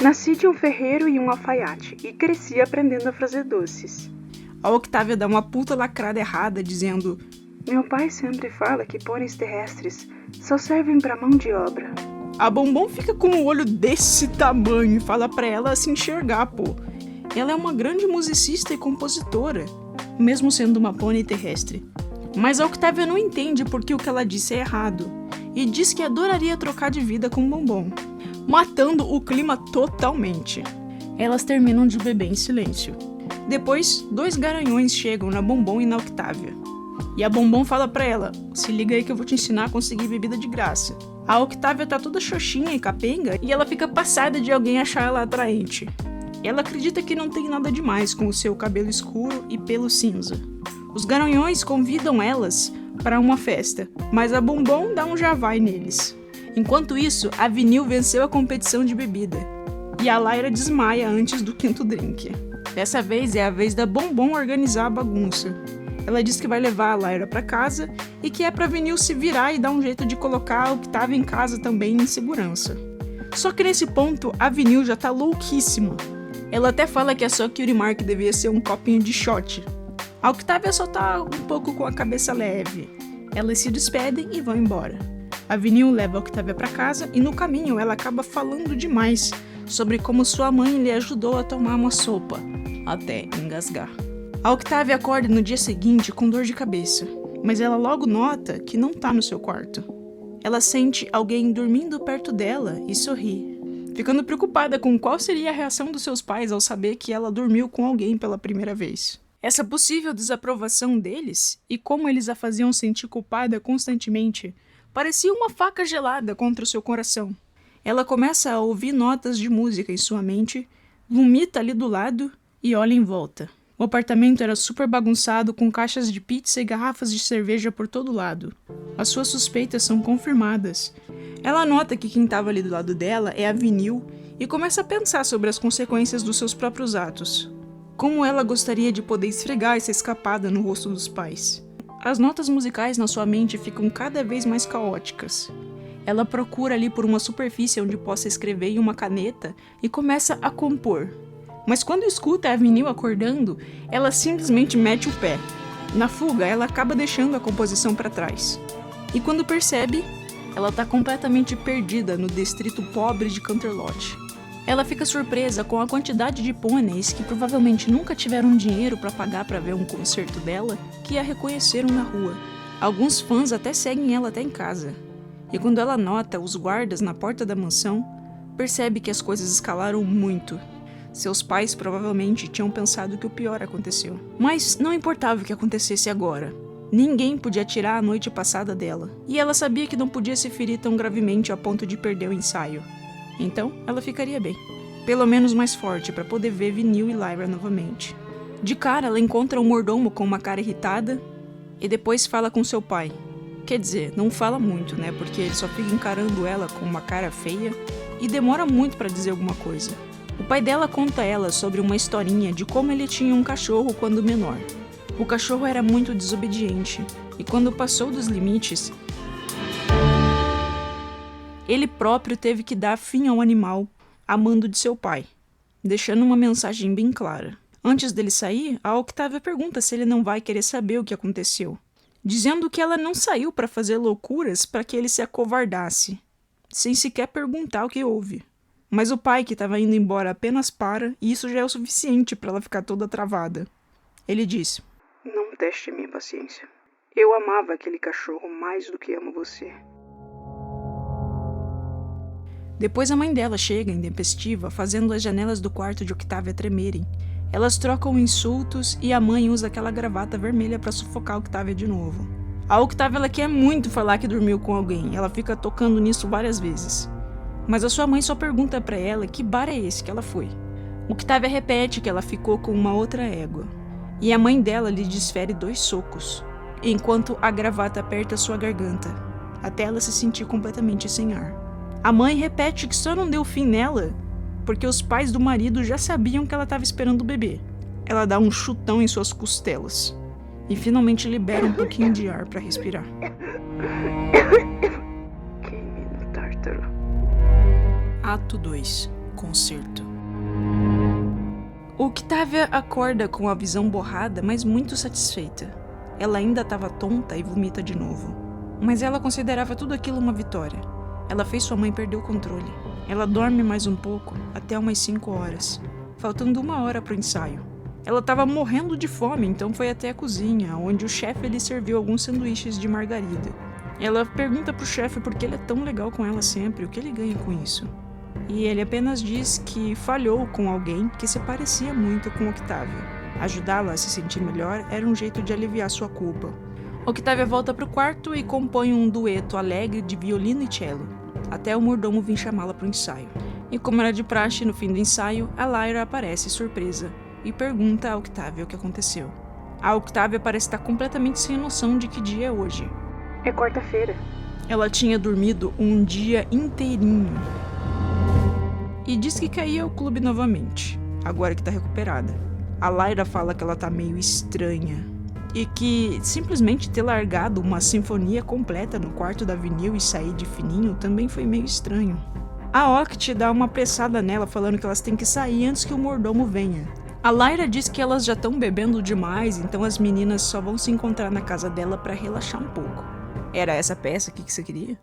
S3: Nasci de um ferreiro e um alfaiate, e cresci aprendendo a fazer doces.
S1: A Octavia dá uma puta lacrada errada, dizendo:
S3: meu pai sempre fala que pôneis terrestres só servem pra mão de obra.
S1: A Bombom fica com um olho desse tamanho e fala pra ela se enxergar, pô. Ela é uma grande musicista e compositora. mesmo sendo uma pônei terrestre. Mas a Octavia não entende porque o que ela disse é errado, e diz que adoraria trocar de vida com o Bombom, matando o clima totalmente. Elas terminam de beber em silêncio. Depois, 2 garanhões chegam na Bombom e na Octavia. E a Bombom fala pra ela: se liga aí que eu vou te ensinar a conseguir bebida de graça. A Octavia tá toda xoxinha e capenga e ela fica passada de alguém achar ela atraente. Ela acredita que não tem nada demais com o seu cabelo escuro e pelo cinza. Os garanhões convidam elas para uma festa, mas a Bombom dá um já vai neles. Enquanto isso, a Vinil venceu a competição de bebida e a Lyra desmaia antes do 5º drink. Dessa vez é a vez da Bombom organizar a bagunça. Ela diz que vai levar a Lyra para casa e que é pra Vinil se virar e dar um jeito de colocar a Octavia em casa também em segurança. Só que nesse ponto, a Vinil já tá louquíssima. Ela até fala que a sua Cutie Mark devia ser um copinho de shot. A Octavia só tá um pouco com a cabeça leve. Elas se despedem e vão embora. A Vinil leva a Octavia para casa e no caminho ela acaba falando demais sobre como sua mãe lhe ajudou a tomar uma sopa, até engasgar. A Octavia acorda no dia seguinte com dor de cabeça, mas ela logo nota que não tá no seu quarto. Ela sente alguém dormindo perto dela e sorri, ficando preocupada com qual seria a reação dos seus pais ao saber que ela dormiu com alguém pela primeira vez. Essa possível desaprovação deles, e como eles a faziam sentir culpada constantemente, parecia uma faca gelada contra o seu coração. Ela começa a ouvir notas de música em sua mente, vomita ali do lado e olha em volta. O apartamento era super bagunçado, com caixas de pizza e garrafas de cerveja por todo lado. As suas suspeitas são confirmadas. Ela nota que quem estava ali do lado dela é a Vinil e começa a pensar sobre as consequências dos seus próprios atos. Como ela gostaria de poder esfregar essa escapada no rosto dos pais. As notas musicais na sua mente ficam cada vez mais caóticas. Ela procura ali por uma superfície onde possa escrever em uma caneta e começa a compor. Mas quando escuta a Vinil acordando, ela simplesmente mete o pé. Na fuga, ela acaba deixando a composição para trás. E quando percebe, ela está completamente perdida no distrito pobre de Canterlot. Ela fica surpresa com a quantidade de pôneis que provavelmente nunca tiveram dinheiro para pagar para ver um concerto dela, que a reconheceram na rua. Alguns fãs até seguem ela até em casa. E quando ela nota os guardas na porta da mansão, percebe que as coisas escalaram muito. Seus pais provavelmente tinham pensado que o pior aconteceu. Mas não importava o que acontecesse agora. Ninguém podia tirar a noite passada dela. E ela sabia que não podia se ferir tão gravemente a ponto de perder o ensaio. Então, ela ficaria bem. Pelo menos mais forte para poder ver Vinil e Lyra novamente. De cara, ela encontra um mordomo com uma cara irritada e depois fala com seu pai. Quer dizer, não fala muito, né? Porque ele só fica encarando ela com uma cara feia e demora muito para dizer alguma coisa. O pai dela conta a ela sobre uma historinha de como ele tinha um cachorro quando menor. O cachorro era muito desobediente, e quando passou dos limites, ele próprio teve que dar fim ao animal a mando de seu pai, deixando uma mensagem bem clara. Antes dele sair, a Octavia pergunta se ele não vai querer saber o que aconteceu, dizendo que ela não saiu para fazer loucuras para que ele se acovardasse, sem sequer perguntar o que houve. Mas o pai, que estava indo embora, apenas para, e isso já é o suficiente para ela ficar toda travada. Ele diz:
S3: Não teste minha paciência. Eu amava aquele cachorro mais do que amo você.
S1: Depois a mãe dela chega, intempestiva, fazendo as janelas do quarto de Octavia tremerem. Elas trocam insultos e a mãe usa aquela gravata vermelha para sufocar a Octavia de novo. A Octavia ela quer muito falar que dormiu com alguém, ela fica tocando nisso várias vezes. Mas a sua mãe só pergunta pra ela que bar é esse que ela foi. Octavia repete que ela ficou com uma outra égua. E a mãe dela lhe desfere 2 socos, enquanto a gravata aperta sua garganta, até ela se sentir completamente sem ar. A mãe repete que só não deu fim nela porque os pais do marido já sabiam que ela estava esperando o bebê. Ela dá um chutão em suas costelas e finalmente libera um pouquinho de ar para respirar.
S3: Queime no tártaro.
S1: Ato 2. Concerto. Octavia acorda com a visão borrada, mas muito satisfeita. Ela ainda estava tonta e vomita de novo. Mas ela considerava tudo aquilo uma vitória. Ela fez sua mãe perder o controle. Ela dorme mais um pouco, até umas 5 horas, faltando 1 hora para o ensaio. Ela estava morrendo de fome, então foi até a cozinha, onde o chefe lhe serviu alguns sanduíches de margarida. Ela pergunta pro chefe por que ele é tão legal com ela sempre, o que ele ganha com isso. E ele apenas diz que falhou com alguém que se parecia muito com Octavia. Ajudá-la a se sentir melhor era um jeito de aliviar sua culpa. Octavia volta pro quarto e compõe um dueto alegre de violino e cello, até o mordomo vir chamá-la pro ensaio. E como era de praxe, no fim do ensaio, a Lyra aparece surpresa e pergunta a Octavia o que aconteceu. A Octavia parece estar completamente sem noção de que dia é hoje.
S3: É quarta-feira.
S1: Ela tinha dormido um dia inteirinho. E diz que quer ir ao clube novamente, agora que tá recuperada. A Lyra fala que ela tá meio estranha. E que simplesmente ter largado uma sinfonia completa no quarto da Vinil e sair de fininho também foi meio estranho. A Oct dá uma apressada nela falando que elas têm que sair antes que o mordomo venha. A Lyra diz que elas já estão bebendo demais, então as meninas só vão se encontrar na casa dela pra relaxar um pouco. Era essa peça aqui que você queria?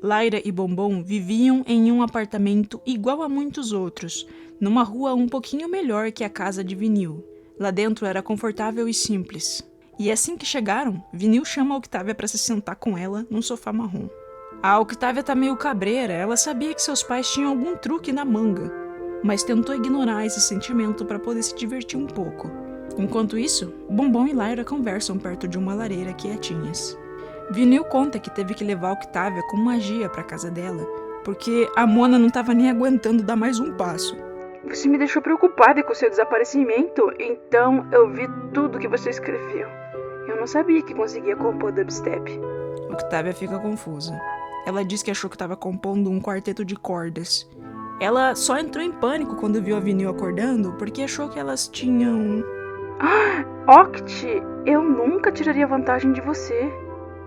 S1: Lyra e Bombom viviam em um apartamento igual a muitos outros, numa rua um pouquinho melhor que a casa de Vinil. Lá dentro era confortável e simples. E assim que chegaram, Vinil chama a Octavia para se sentar com ela num sofá marrom. A Octavia tá meio cabreira, ela sabia que seus pais tinham algum truque na manga, mas tentou ignorar esse sentimento para poder se divertir um pouco. Enquanto isso, Bombom e Lyra conversam perto de uma lareira quietinhas. Vinil conta que teve que levar a Octavia com magia pra casa dela, porque a Mona não tava nem aguentando dar mais um passo.
S3: Você me deixou preocupada com o seu desaparecimento, então eu vi tudo que você escreveu. Eu não sabia que conseguia compor dubstep.
S1: Octavia fica confusa. Ela diz que achou que estava compondo um quarteto de cordas. Ela só entrou em pânico quando viu a Vinil acordando, porque achou que elas tinham...
S3: Oct, eu nunca tiraria vantagem de você.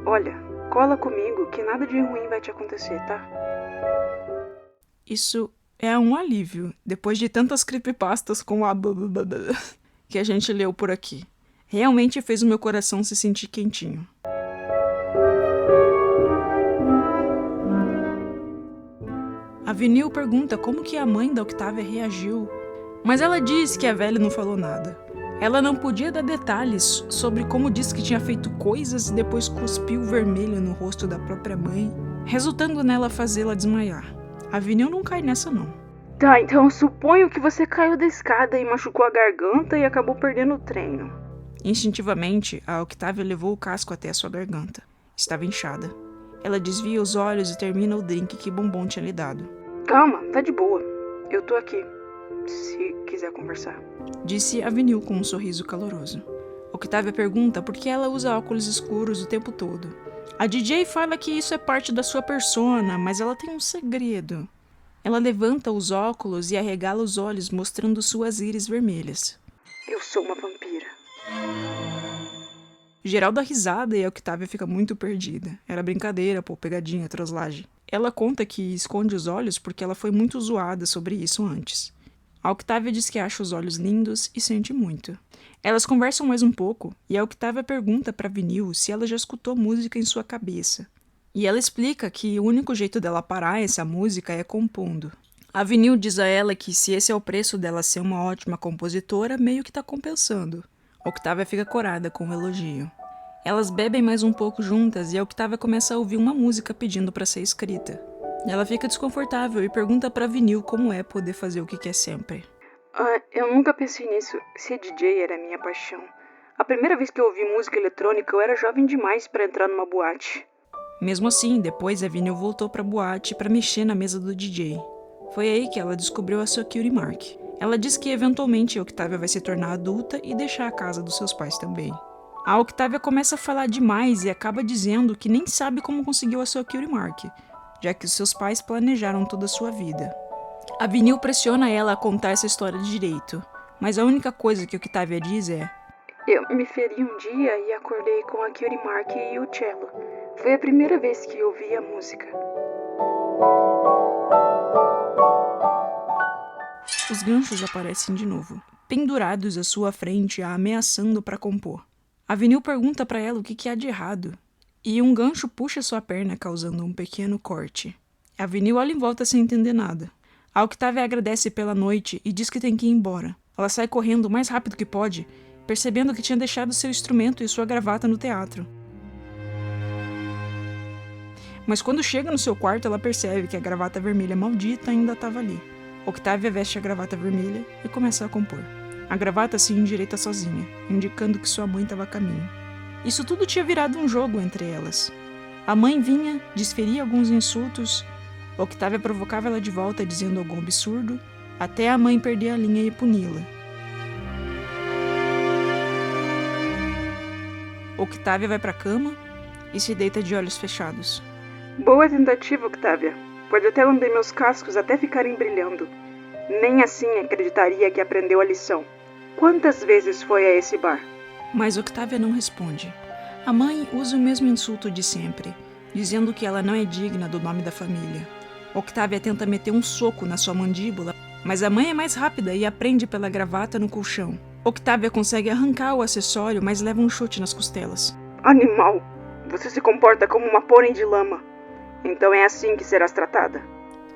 S3: Olha, cola comigo que nada de ruim vai te acontecer, tá?
S1: Isso é um alívio, depois de tantas creepypastas com a que a gente leu por aqui. Realmente fez o meu coração se sentir quentinho. A Vinil pergunta como que a mãe da Octavia reagiu, mas ela diz que a velha não falou nada. Ela não podia dar detalhes sobre como disse que tinha feito coisas e depois cuspiu vermelho no rosto da própria mãe, resultando nela fazê-la desmaiar. A Vinil não cai nessa não.
S3: Tá, então eu suponho que você caiu da escada e machucou a garganta e acabou perdendo o treino.
S1: Instintivamente, a Octavia levou o casco até a sua garganta. Estava inchada. Ela desvia os olhos e termina o drink que Bombom tinha lhe dado.
S3: Calma, tá de boa. Eu tô aqui, se quiser conversar.
S1: Disse a Vinil com um sorriso caloroso. Octavia pergunta por que ela usa óculos escuros o tempo todo. A DJ fala que isso é parte da sua persona, mas ela tem um segredo. Ela levanta os óculos e arregala os olhos, mostrando suas íris vermelhas.
S3: Eu sou uma vampira.
S1: Geral dá risada e a Octavia fica muito perdida. Era brincadeira, pô, pegadinha, troslagem. Ela conta que esconde os olhos porque ela foi muito zoada sobre isso antes. A Octavia diz que acha os olhos lindos e sente muito. Elas conversam mais um pouco e a Octavia pergunta pra Vinil se ela já escutou música em sua cabeça. E ela explica que o único jeito dela parar essa música é compondo. A Vinil diz a ela que se esse é o preço dela ser uma ótima compositora, meio que tá compensando. Octavia fica corada com o elogio. Elas bebem mais um pouco juntas e a Octavia começa a ouvir uma música pedindo pra ser escrita. Ela fica desconfortável e pergunta pra Vinil como é poder fazer o que quer sempre.
S3: Eu nunca pensei nisso. Ser DJ era minha paixão. A primeira vez que eu ouvi música eletrônica, eu era jovem demais pra entrar numa boate.
S1: Mesmo assim, depois a Vinil voltou pra boate pra mexer na mesa do DJ. Foi aí que ela descobriu a sua cutie mark. Ela diz que eventualmente a Octavia vai se tornar adulta e deixar a casa dos seus pais também. A Octavia começa a falar demais e acaba dizendo que nem sabe como conseguiu a sua cutie mark, já que os seus pais planejaram toda a sua vida. A Vinil pressiona ela a contar essa história direito, mas a única coisa que Octavia diz é:
S3: Eu me feri um dia e acordei com a cutie mark e o cello. Foi a primeira vez que eu ouvi a música.
S1: Os ganchos aparecem de novo, pendurados à sua frente, a ameaçando para compor. A Vinil pergunta para ela o que há de errado, e um gancho puxa sua perna, causando um pequeno corte. A Vinil olha em volta sem entender nada. A Octavia agradece pela noite e diz que tem que ir embora. Ela sai correndo o mais rápido que pode, percebendo que tinha deixado seu instrumento e sua gravata no teatro. Mas quando chega no seu quarto, ela percebe que a gravata vermelha maldita ainda estava ali. Octavia veste a gravata vermelha e começa a compor. A gravata se endireita sozinha, indicando que sua mãe estava a caminho. Isso tudo tinha virado um jogo entre elas. A mãe vinha, desferia alguns insultos, Octavia provocava ela de volta dizendo algum absurdo, até a mãe perder a linha e puni-la. Octavia vai para a cama e se deita de olhos fechados.
S3: Boa tentativa, Octavia. Pode até lamber meus cascos até ficarem brilhando. Nem assim acreditaria que aprendeu a lição. Quantas vezes foi a esse bar?
S1: Mas Octavia não responde. A mãe usa o mesmo insulto de sempre, dizendo que ela não é digna do nome da família. Octavia tenta meter um soco na sua mandíbula, mas a mãe é mais rápida e a prende pela gravata no colchão. Octavia consegue arrancar o acessório, mas leva um chute nas costelas.
S3: Animal! Você se comporta como uma pônei de lama. Então é assim que serás tratada.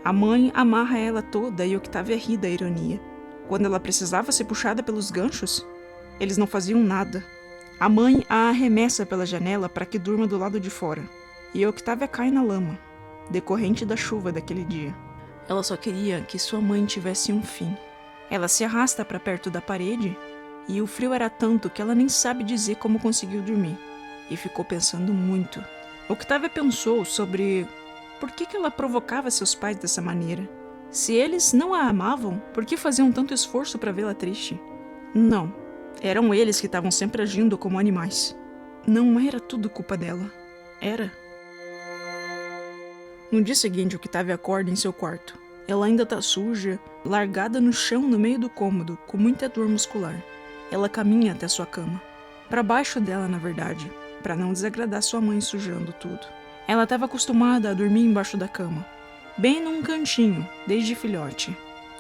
S1: A mãe amarra ela toda e Octavia ri da ironia. Quando ela precisava ser puxada pelos ganchos, eles não faziam nada. A mãe a arremessa pela janela para que durma do lado de fora. E Octavia cai na lama, decorrente da chuva daquele dia. Ela só queria que sua mãe tivesse um fim. Ela se arrasta para perto da parede e o frio era tanto que ela nem sabe dizer como conseguiu dormir. E ficou pensando muito. Octavia pensou sobre por que ela provocava seus pais dessa maneira. Se eles não a amavam, por que faziam tanto esforço para vê-la triste? Não, eram eles que estavam sempre agindo como animais. Não era tudo culpa dela. Era. No dia seguinte, Octavia acorda em seu quarto. Ela ainda tá suja, largada no chão no meio do cômodo, com muita dor muscular. Ela caminha até sua cama. Para baixo dela, na verdade, para não desagradar sua mãe sujando tudo. Ela estava acostumada a dormir embaixo da cama, bem num cantinho, desde filhote.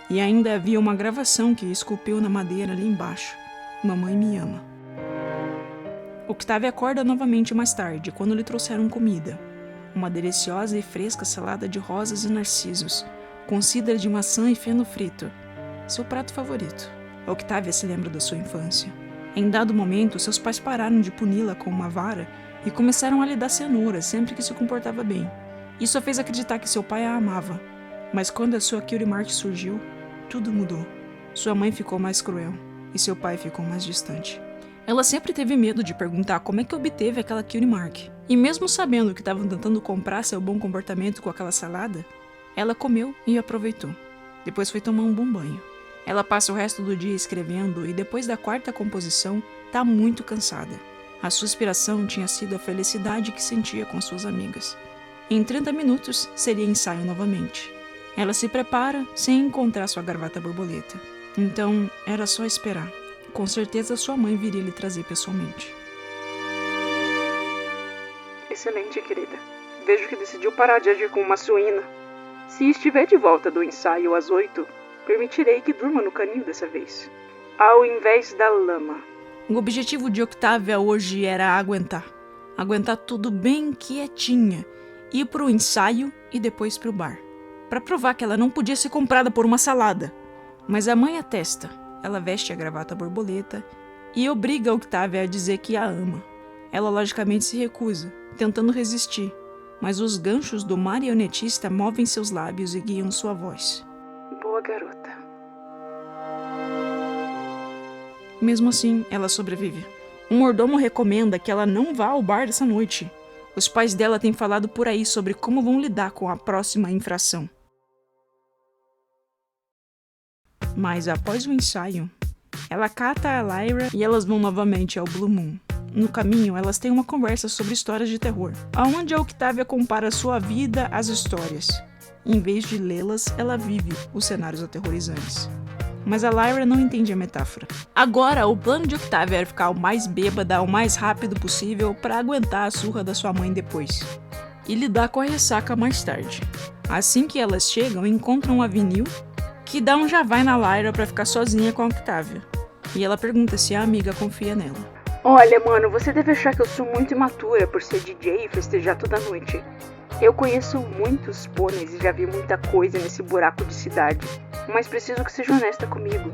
S1: E ainda havia uma gravação que esculpiu na madeira ali embaixo. Mamãe me ama. Octavia acorda novamente mais tarde, quando lhe trouxeram comida. Uma deliciosa e fresca salada de rosas e narcisos, com cidra de maçã e feno frito. Seu prato favorito. Octavia se lembra da sua infância. Em dado momento, seus pais pararam de puni-la com uma vara e começaram a lhe dar cenoura sempre que se comportava bem. Isso a fez acreditar que seu pai a amava. Mas quando a sua Cutie Mark surgiu, tudo mudou. Sua mãe ficou mais cruel e seu pai ficou mais distante. Ela sempre teve medo de perguntar como é que obteve aquela Cutie Mark. E mesmo sabendo que estavam tentando comprar seu bom comportamento com aquela salada, ela comeu e aproveitou. Depois foi tomar um bom banho. Ela passa o resto do dia escrevendo e depois da quarta composição, tá muito cansada. A sua inspiração tinha sido a felicidade que sentia com suas amigas. Em 30 minutos, seria ensaio novamente. Ela se prepara sem encontrar sua gravata borboleta. Então, era só esperar. Com certeza sua mãe viria lhe trazer pessoalmente.
S3: Excelente, querida. Vejo que decidiu parar de agir como uma suína. Se estiver de volta do ensaio às 8, permitirei que durma no canil dessa vez, ao invés da lama.
S1: O objetivo de Octavia hoje era aguentar. Aguentar tudo bem quietinha. Ir pro ensaio e depois pro bar. Para provar que ela não podia ser comprada por uma salada. Mas a mãe atesta. Ela veste a gravata borboleta e obriga Octavia a dizer que a ama. Ela logicamente se recusa, tentando resistir. Mas os ganchos do marionetista movem seus lábios e guiam sua voz.
S3: Boa garota.
S1: Mesmo assim, ela sobrevive. Um mordomo recomenda que ela não vá ao bar dessa noite. Os pais dela têm falado por aí sobre como vão lidar com a próxima infração. Mas após o ensaio, ela cata a Lyra e elas vão novamente ao Blue Moon. No caminho, elas têm uma conversa sobre histórias de terror, onde a Octavia compara sua vida às histórias. Em vez de lê-las, ela vive os cenários aterrorizantes. Mas a Lyra não entende a metáfora. Agora, o plano de Octavia era ficar o mais bêbada o mais rápido possível para aguentar a surra da sua mãe depois. E lidar com a ressaca mais tarde. Assim que elas chegam, encontram a Vinil, que dá um já vai na Lyra para ficar sozinha com a Octavia. E ela pergunta se a amiga confia nela.
S3: Olha, mano, você deve achar que eu sou muito imatura por ser DJ e festejar toda noite. Eu conheço muitos pôneis e já vi muita coisa nesse buraco de cidade, mas preciso que seja honesta comigo.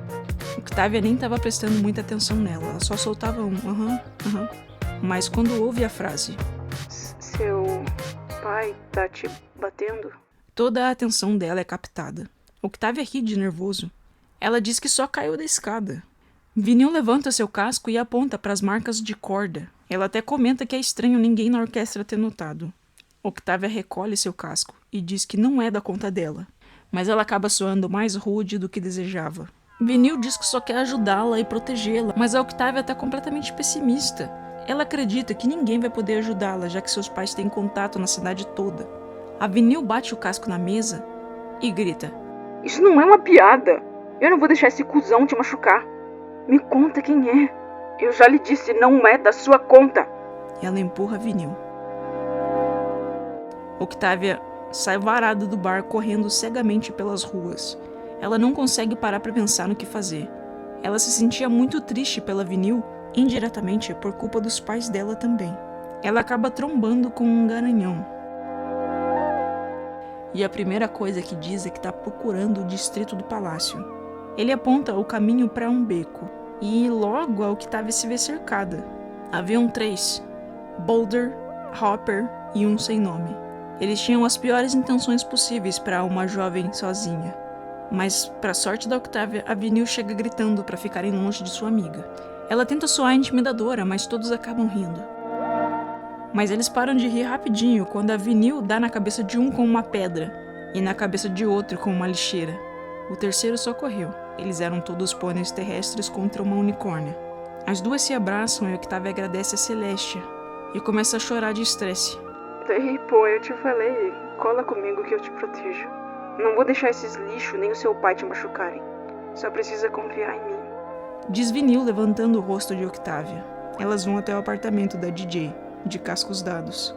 S1: Octavia nem estava prestando muita atenção nela, ela só soltava um aham. Mas quando ouve a frase,
S3: Seu pai tá te batendo?
S1: toda a atenção dela é captada. Octavia ri de nervoso. Ela diz que só caiu da escada. Vinil levanta seu casco e aponta para as marcas de corda. Ela até comenta que é estranho ninguém na orquestra ter notado. Octavia recolhe seu casco e diz que não é da conta dela, mas ela acaba soando mais rude do que desejava. Vinil diz que só quer ajudá-la e protegê-la, mas a Octavia está completamente pessimista. Ela acredita que ninguém vai poder ajudá-la, já que seus pais têm contato na cidade toda. A Vinil bate o casco na mesa e grita:
S3: Isso não é uma piada! Eu não vou deixar esse cuzão te machucar. Me conta quem é. Eu já lhe disse, não é da sua conta.
S1: Ela empurra Vinil. Octavia sai varada do bar correndo cegamente pelas ruas. Ela não consegue parar para pensar no que fazer. Ela se sentia muito triste pela Vinil, indiretamente por culpa dos pais dela também. Ela acaba trombando com um garanhão. E a primeira coisa que diz é que está procurando o distrito do palácio. Ele aponta o caminho para um beco, e logo a Octavia se vê cercada. Haviam 3, Boulder, Hopper e um sem nome. Eles tinham as piores intenções possíveis para uma jovem sozinha. Mas, para sorte da Octavia, a Vinil chega gritando para ficarem longe de sua amiga. Ela tenta soar intimidadora, mas todos acabam rindo. Mas eles param de rir rapidinho quando a Vinil dá na cabeça de um com uma pedra e na cabeça de outro com uma lixeira. O terceiro só correu. Eles eram todos pôneis terrestres contra uma unicórnia. As duas se abraçam e Octavia agradece a Celestia e começa a chorar de estresse.
S3: Ei, pô, eu te falei, cola comigo que eu te protejo. Não vou deixar esses lixos nem o seu pai te machucarem. Só precisa confiar em mim.
S1: Diz Vinil levantando o rosto de Octavia. Elas vão até o apartamento da DJ, de cascos dados.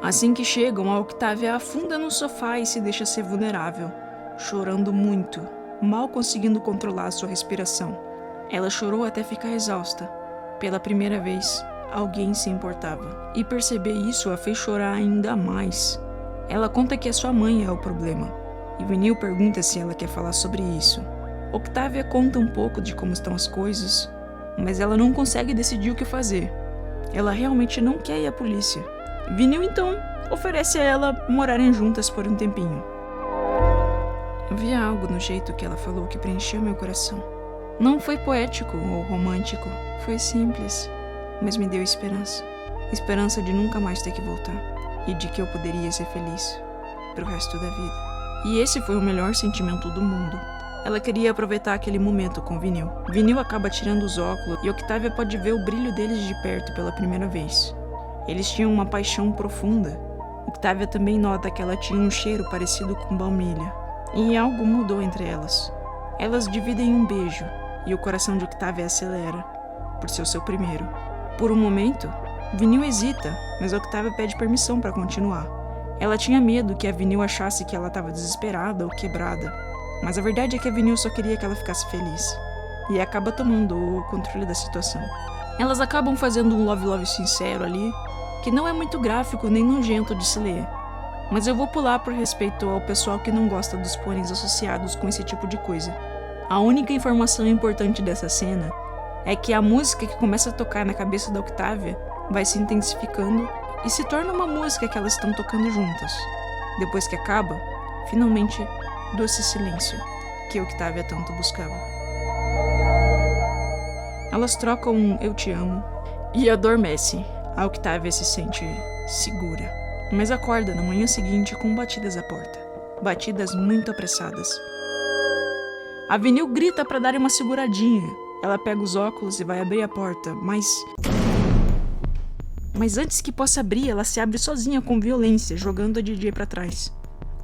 S1: Assim que chegam, a Octavia afunda no sofá e se deixa ser vulnerável, chorando muito, mal conseguindo controlar a sua respiração. Ela chorou até ficar exausta. Pela primeira vez, alguém se importava. E perceber isso a fez chorar ainda mais. Ela conta que a sua mãe é o problema. E Vinil pergunta se ela quer falar sobre isso. Octavia conta um pouco de como estão as coisas, mas ela não consegue decidir o que fazer. Ela realmente não quer ir à polícia. Vinil, então, oferece a ela morarem juntas por um tempinho. Havia algo no jeito que ela falou que preencheu meu coração. Não foi poético ou romântico, foi simples, mas me deu esperança. Esperança de nunca mais ter que voltar e de que eu poderia ser feliz pro resto da vida. E esse foi o melhor sentimento do mundo. Ela queria aproveitar aquele momento com Vinil. Vinil acaba tirando os óculos e Octavia pode ver o brilho deles de perto pela primeira vez. Eles tinham uma paixão profunda. Octavia também nota que ela tinha um cheiro parecido com baunilha. E algo mudou entre elas. Elas dividem um beijo e o coração de Octavia acelera, por ser o seu primeiro. Por um momento, Vinil hesita, mas Octavia pede permissão para continuar. Ela tinha medo que a Vinil achasse que ela estava desesperada ou quebrada. Mas a verdade é que a Vinil só queria que ela ficasse feliz. E acaba tomando o controle da situação. Elas acabam fazendo um love-love sincero ali, que não é muito gráfico nem nojento de se ler. Mas eu vou pular por respeito ao pessoal que não gosta dos pôneis associados com esse tipo de coisa. A única informação importante dessa cena é que a música que começa a tocar na cabeça da Octavia vai se intensificando e se torna uma música que elas estão tocando juntas. Depois que acaba, finalmente, doce silêncio, que Octavia tanto buscava. Elas trocam um "eu te amo" e adormece. A Octavia se sente segura, mas acorda na manhã seguinte com batidas à porta. Batidas muito apressadas. A Vinil grita para dar uma seguradinha. Ela pega os óculos e vai abrir a porta, mas antes que possa abrir, ela se abre sozinha com violência, jogando a DJ para trás.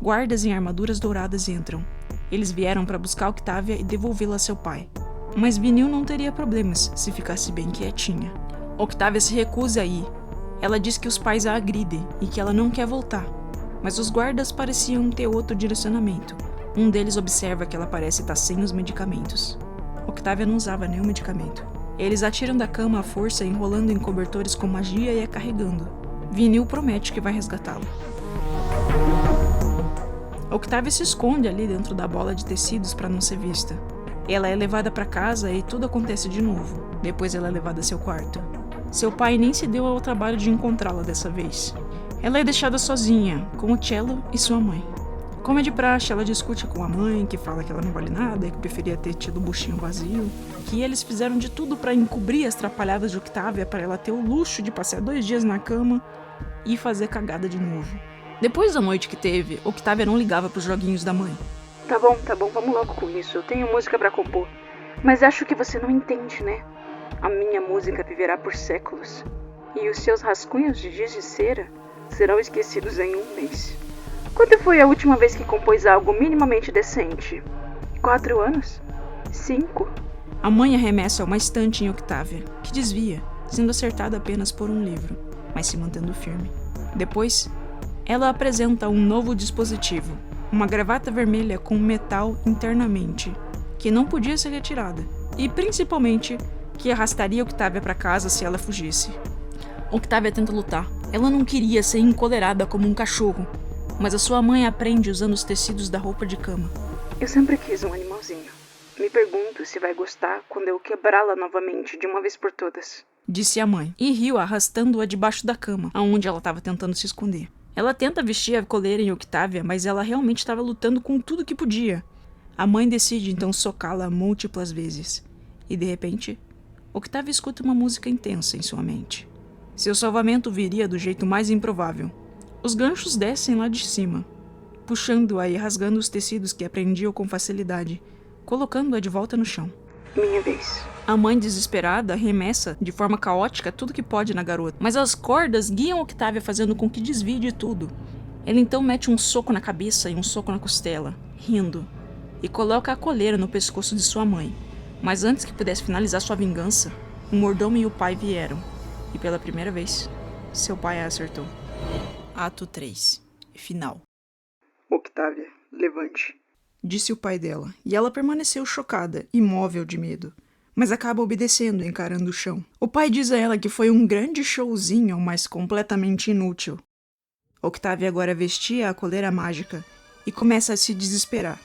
S1: Guardas em armaduras douradas entram. Eles vieram para buscar Octavia e devolvê-la a seu pai. Mas Vinil não teria problemas se ficasse bem quietinha. Octavia se recusa a ir. Ela diz que os pais a agridem e que ela não quer voltar. Mas os guardas pareciam ter outro direcionamento. Um deles observa que ela parece estar sem os medicamentos. Octavia não usava nenhum medicamento. Eles a tiram da cama à força, enrolando em cobertores com magia e a carregando. Vinil promete que vai resgatá-lo. Octavia se esconde ali dentro da bola de tecidos para não ser vista. Ela é levada para casa e tudo acontece de novo. Depois ela é levada a seu quarto. Seu pai nem se deu ao trabalho de encontrá-la dessa vez. Ela é deixada sozinha, com o cello e sua mãe. Como é de praxe, ela discute com a mãe, que fala que ela não vale nada e que preferia ter tido o buchinho vazio, que eles fizeram de tudo para encobrir as trapalhadas de Octavia para ela ter o luxo de passar 2 dias na cama e fazer cagada de novo. Depois da noite que teve, Octavia não ligava pros joguinhos da mãe.
S3: Tá bom, vamos logo com isso. Eu tenho música pra compor. Mas acho que você não entende, né? A minha música viverá por séculos. E os seus rascunhos de giz de cera serão esquecidos em 1 mês. Quando foi a última vez que compôs algo minimamente decente? 4 anos? 5?
S1: A mãe arremessa uma estante em Octavia, que desvia, sendo acertada apenas por um livro, mas se mantendo firme. Depois, ela apresenta um novo dispositivo, uma gravata vermelha com metal internamente, que não podia ser retirada, e principalmente que arrastaria Octavia para casa se ela fugisse. Octavia tenta lutar. Ela não queria ser encolerada como um cachorro, mas a sua mãe aprende usando os tecidos da roupa de cama.
S3: Eu sempre quis um animalzinho. Me pergunto se vai gostar quando eu quebrá-la novamente de uma vez por todas.
S1: Disse a mãe, e riu arrastando-a debaixo da cama, aonde ela estava tentando se esconder. Ela tenta vestir a coleira em Octavia, mas ela realmente estava lutando com tudo que podia. A mãe decide então socá-la múltiplas vezes. E de repente, Octavia escuta uma música intensa em sua mente. Seu salvamento viria do jeito mais improvável. Os ganchos descem lá de cima, puxando-a e rasgando os tecidos que aprendiam com facilidade, colocando-a de volta no chão.
S3: Minha vez.
S1: A mãe, desesperada, arremessa de forma caótica tudo que pode na garota, mas as cordas guiam Octavia fazendo com que desvie de tudo. Ela então mete um soco na cabeça e um soco na costela, rindo, e coloca a coleira no pescoço de sua mãe. Mas antes que pudesse finalizar sua vingança, o mordomo e o pai vieram, e pela primeira vez, seu pai a acertou. Ato 3. Final.
S3: Octavia, levante.
S1: Disse o pai dela, e ela permaneceu chocada, imóvel de medo, mas acaba obedecendo, encarando o chão. O pai diz a ela que foi um grande showzinho, mas completamente inútil. Octavia agora vestia a coleira mágica e começa a se desesperar.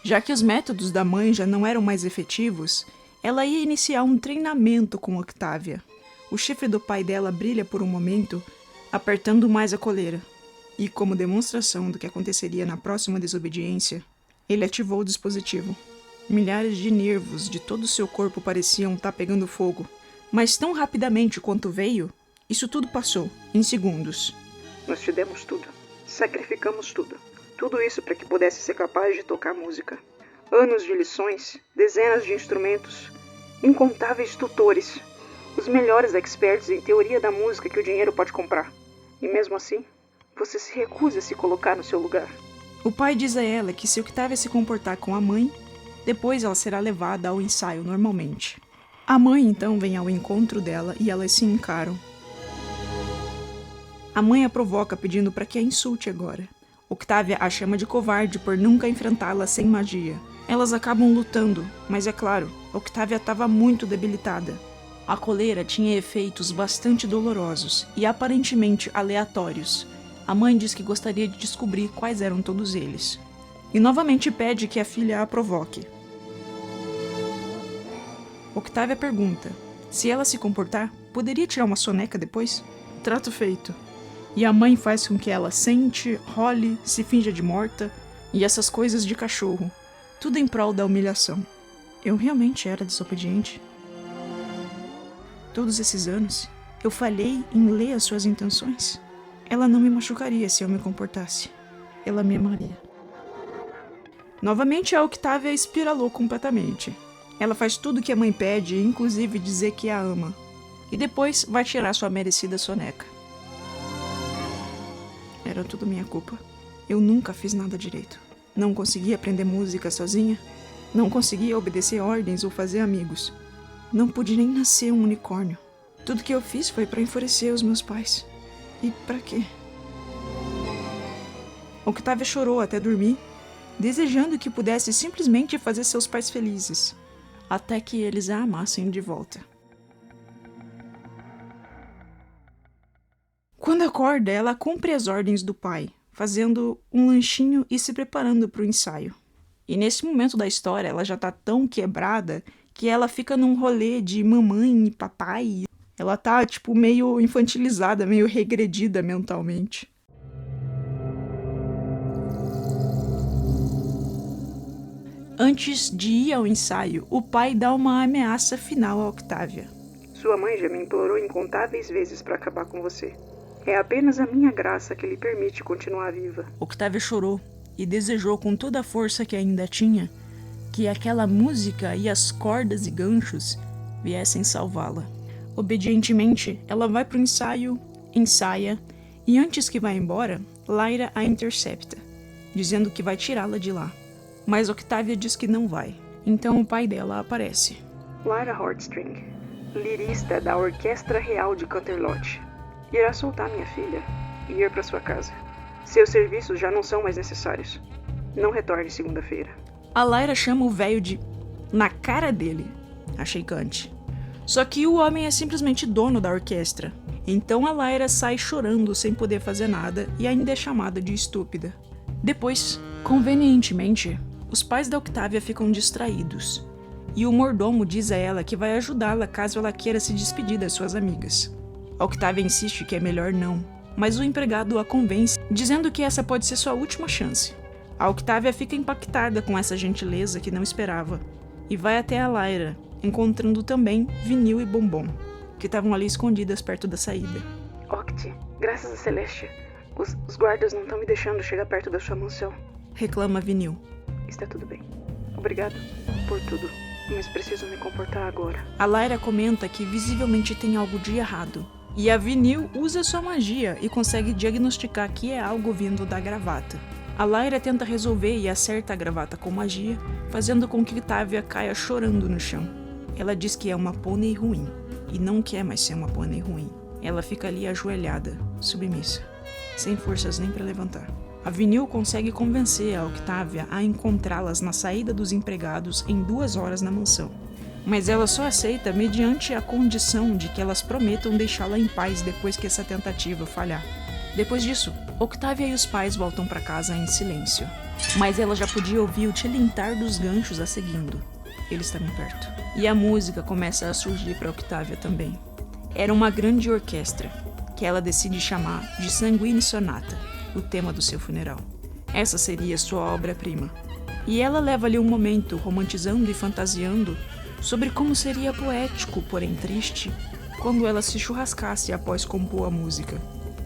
S1: Já que os métodos da mãe já não eram mais efetivos, ela ia iniciar um treinamento com Octavia. O chifre do pai dela brilha por um momento, apertando mais a coleira. E como demonstração do que aconteceria na próxima desobediência, ele ativou o dispositivo. Milhares de nervos de todo o seu corpo pareciam estar pegando fogo. Mas tão rapidamente quanto veio, isso tudo passou, em segundos.
S3: Nós te demos tudo. Sacrificamos tudo. Tudo isso para que pudesse ser capaz de tocar música. Anos de lições, dezenas de instrumentos, incontáveis tutores, os melhores experts em teoria da música que o dinheiro pode comprar. E mesmo assim, você se recusa a se colocar no seu lugar.
S1: O pai diz a ela que se Octavia se comportar com a mãe, depois ela será levada ao ensaio normalmente. A mãe então vem ao encontro dela e elas se encaram. A mãe a provoca pedindo para que a insulte agora. Octavia a chama de covarde por nunca enfrentá-la sem magia. Elas acabam lutando, mas é claro, Octavia estava muito debilitada. A coleira tinha efeitos bastante dolorosos e aparentemente aleatórios. A mãe diz que gostaria de descobrir quais eram todos eles. E novamente pede que a filha a provoque. Octavia pergunta: se ela se comportar, poderia tirar uma soneca depois? Trato feito. E a mãe faz com que ela sente, role, se finja de morta e essas coisas de cachorro. Tudo em prol da humilhação. Eu realmente era desobediente. Todos esses anos, eu falhei em ler as suas intenções. Ela não me machucaria se eu me comportasse. Ela me amaria. Novamente a Octavia espiralou completamente. Ela faz tudo o que a mãe pede, inclusive dizer que a ama. E depois vai tirar sua merecida soneca. Era tudo minha culpa. Eu nunca fiz nada direito. Não conseguia aprender música sozinha. Não conseguia obedecer ordens ou fazer amigos. Não pude nem nascer um unicórnio. Tudo que eu fiz foi para enfurecer os meus pais. E pra quê? Octavia chorou até dormir, desejando que pudesse simplesmente fazer seus pais felizes, até que eles a amassem de volta. Quando acorda, ela cumpre as ordens do pai, fazendo um lanchinho e se preparando para o ensaio. E nesse momento da história, ela já tá tão quebrada que ela fica num rolê de mamãe e papai. Ela tá, meio infantilizada, meio regredida mentalmente. Antes de ir ao ensaio, o pai dá uma ameaça final a Octavia.
S3: Sua mãe já me implorou incontáveis vezes para acabar com você. É apenas a minha graça que lhe permite continuar viva.
S1: Octavia chorou e desejou com toda a força que ainda tinha que aquela música e as cordas e ganchos viessem salvá-la. Obedientemente, ela vai pro ensaio, ensaia, e antes que vá embora, Lyra a intercepta, dizendo que vai tirá-la de lá. Mas Octavia diz que não vai. Então o pai dela aparece.
S3: Lyra Hordstring, lirista da Orquestra Real de Canterlot, irá soltar minha filha e ir para sua casa. Seus serviços já não são mais necessários. Não retorne segunda-feira.
S1: A Lyra chama o velho de na cara dele. Achei cante. Só que o homem é simplesmente dono da orquestra. Então a Lyra sai chorando sem poder fazer nada e ainda é chamada de estúpida. Depois, convenientemente, os pais da Octavia ficam distraídos. E o mordomo diz a ela que vai ajudá-la caso ela queira se despedir das suas amigas. A Octavia insiste que é melhor não, mas o empregado a convence, dizendo que essa pode ser sua última chance. A Octavia fica impactada com essa gentileza que não esperava, e vai até a Lyra, encontrando também Vinil e Bombom, que estavam ali escondidas perto da saída.
S3: Octi, graças a Celestia, os guardas não estão me deixando chegar perto da sua mansão.
S1: Reclama Vinil.
S3: Está tudo bem. Obrigado por tudo, mas preciso me comportar agora.
S1: A Lyra comenta que visivelmente tem algo de errado, e a Vinil usa sua magia e consegue diagnosticar que é algo vindo da gravata. A Lyra tenta resolver e acerta a gravata com magia, fazendo com que Octavia caia chorando no chão. Ela diz que é uma pônei ruim, e não quer mais ser uma pônei ruim. Ela fica ali ajoelhada, submissa, sem forças nem para levantar. A Vinil consegue convencer a Octavia a encontrá-las na saída dos empregados em 2 horas na mansão. Mas ela só aceita mediante a condição de que elas prometam deixá-la em paz depois que essa tentativa falhar. Depois disso, Octavia e os pais voltam para casa em silêncio. Mas ela já podia ouvir o tilintar dos ganchos a seguindo. Eles estavam perto. E a música começa a surgir para Octavia também. Era uma grande orquestra, que ela decide chamar de Sanguine Sonata, o tema do seu funeral. Essa seria sua obra-prima. E ela leva ali um momento romantizando e fantasiando sobre como seria poético, porém triste, quando ela se churrascasse após compor a música.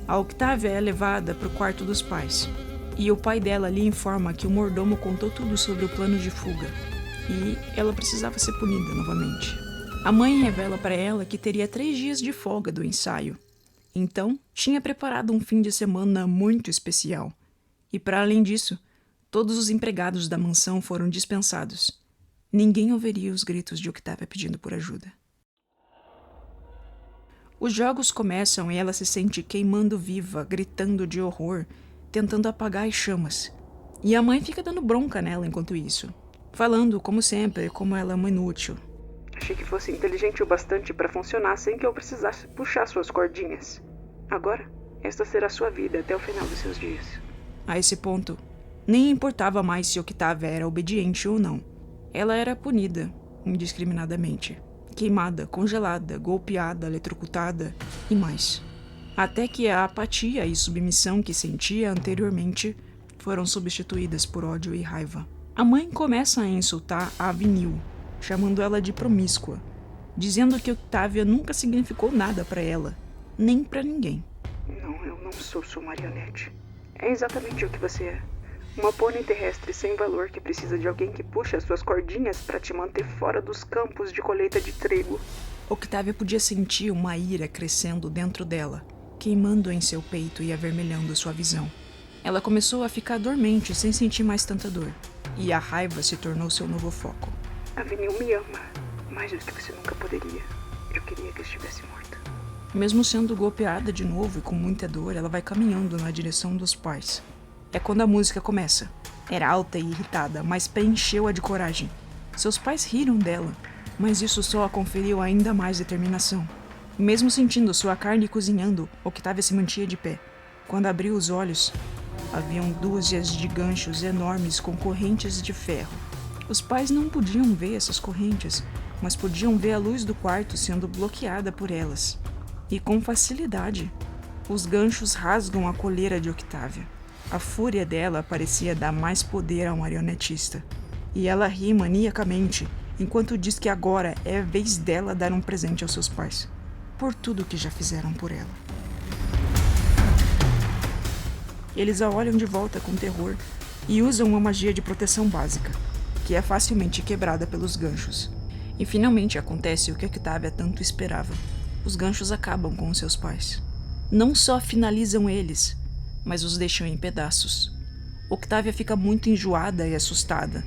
S1: A Octavia é levada para o quarto dos pais, e o pai dela lhe informa que o mordomo contou tudo sobre o plano de fuga, e ela precisava ser punida novamente. A mãe revela para ela que teria 3 dias de folga do ensaio, então tinha preparado um fim de semana muito especial, e para além disso, todos os empregados da mansão foram dispensados. Ninguém ouviria os gritos de Octavia pedindo por ajuda. Os jogos começam e ela se sente queimando viva, gritando de horror, tentando apagar as chamas. E a mãe fica dando bronca nela enquanto isso, falando, como sempre, como ela é uma inútil.
S3: Achei que fosse inteligente o bastante para funcionar sem que eu precisasse puxar suas cordinhas. Agora, esta será sua vida até o final dos seus dias.
S1: A esse ponto, nem importava mais se Octavia era obediente ou não. Ela era punida, indiscriminadamente. Queimada, congelada, golpeada, eletrocutada e mais. Até que a apatia e submissão que sentia anteriormente foram substituídas por ódio e raiva. A mãe começa a insultar a Vinil, chamando ela de promíscua, dizendo que Octavia nunca significou nada para ela, nem para ninguém.
S3: Não, eu não sou sua marionete. É exatamente o que você é. Uma pônei terrestre sem valor que precisa de alguém que puxe as suas cordinhas para te manter fora dos campos de colheita de trigo.
S1: Octavia podia sentir uma ira crescendo dentro dela, queimando em seu peito e avermelhando sua visão. Ela começou a ficar dormente sem sentir mais tanta dor, e a raiva se tornou seu novo foco.
S3: A Vinil me ama, mais do que você nunca poderia. Eu queria que estivesse morta.
S1: Mesmo sendo golpeada de novo e com muita dor, ela vai caminhando na direção dos pais. É quando a música começa. Era alta e irritada, mas preencheu-a de coragem. Seus pais riram dela, mas isso só a conferiu ainda mais determinação. Mesmo sentindo sua carne cozinhando, Octavia se mantinha de pé. Quando abriu os olhos, haviam dúzias de ganchos enormes com correntes de ferro. Os pais não podiam ver essas correntes, mas podiam ver a luz do quarto sendo bloqueada por elas. E com facilidade. Os ganchos rasgam a coleira de Octavia. A fúria dela parecia dar mais poder ao marionetista. E ela ri maniacamente, enquanto diz que agora é a vez dela dar um presente aos seus pais. Por tudo que já fizeram por ela. Eles a olham de volta com terror e usam uma magia de proteção básica, que é facilmente quebrada pelos ganchos. E finalmente acontece o que Octavia tanto esperava. Os ganchos acabam com os seus pais. Não só finalizam eles, mas os deixam em pedaços. Octavia fica muito enjoada e assustada,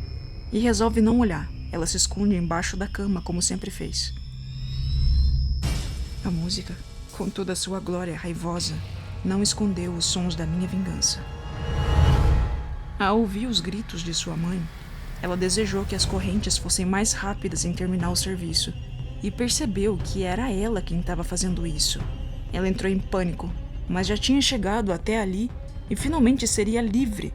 S1: e resolve não olhar. Ela se esconde embaixo da cama, como sempre fez. A música, com toda a sua glória raivosa, não escondeu os sons da minha vingança. Ao ouvir os gritos de sua mãe, ela desejou que as correntes fossem mais rápidas em terminar o serviço, e percebeu que era ela quem estava fazendo isso. Ela entrou em pânico, mas já tinha chegado até ali e finalmente seria livre,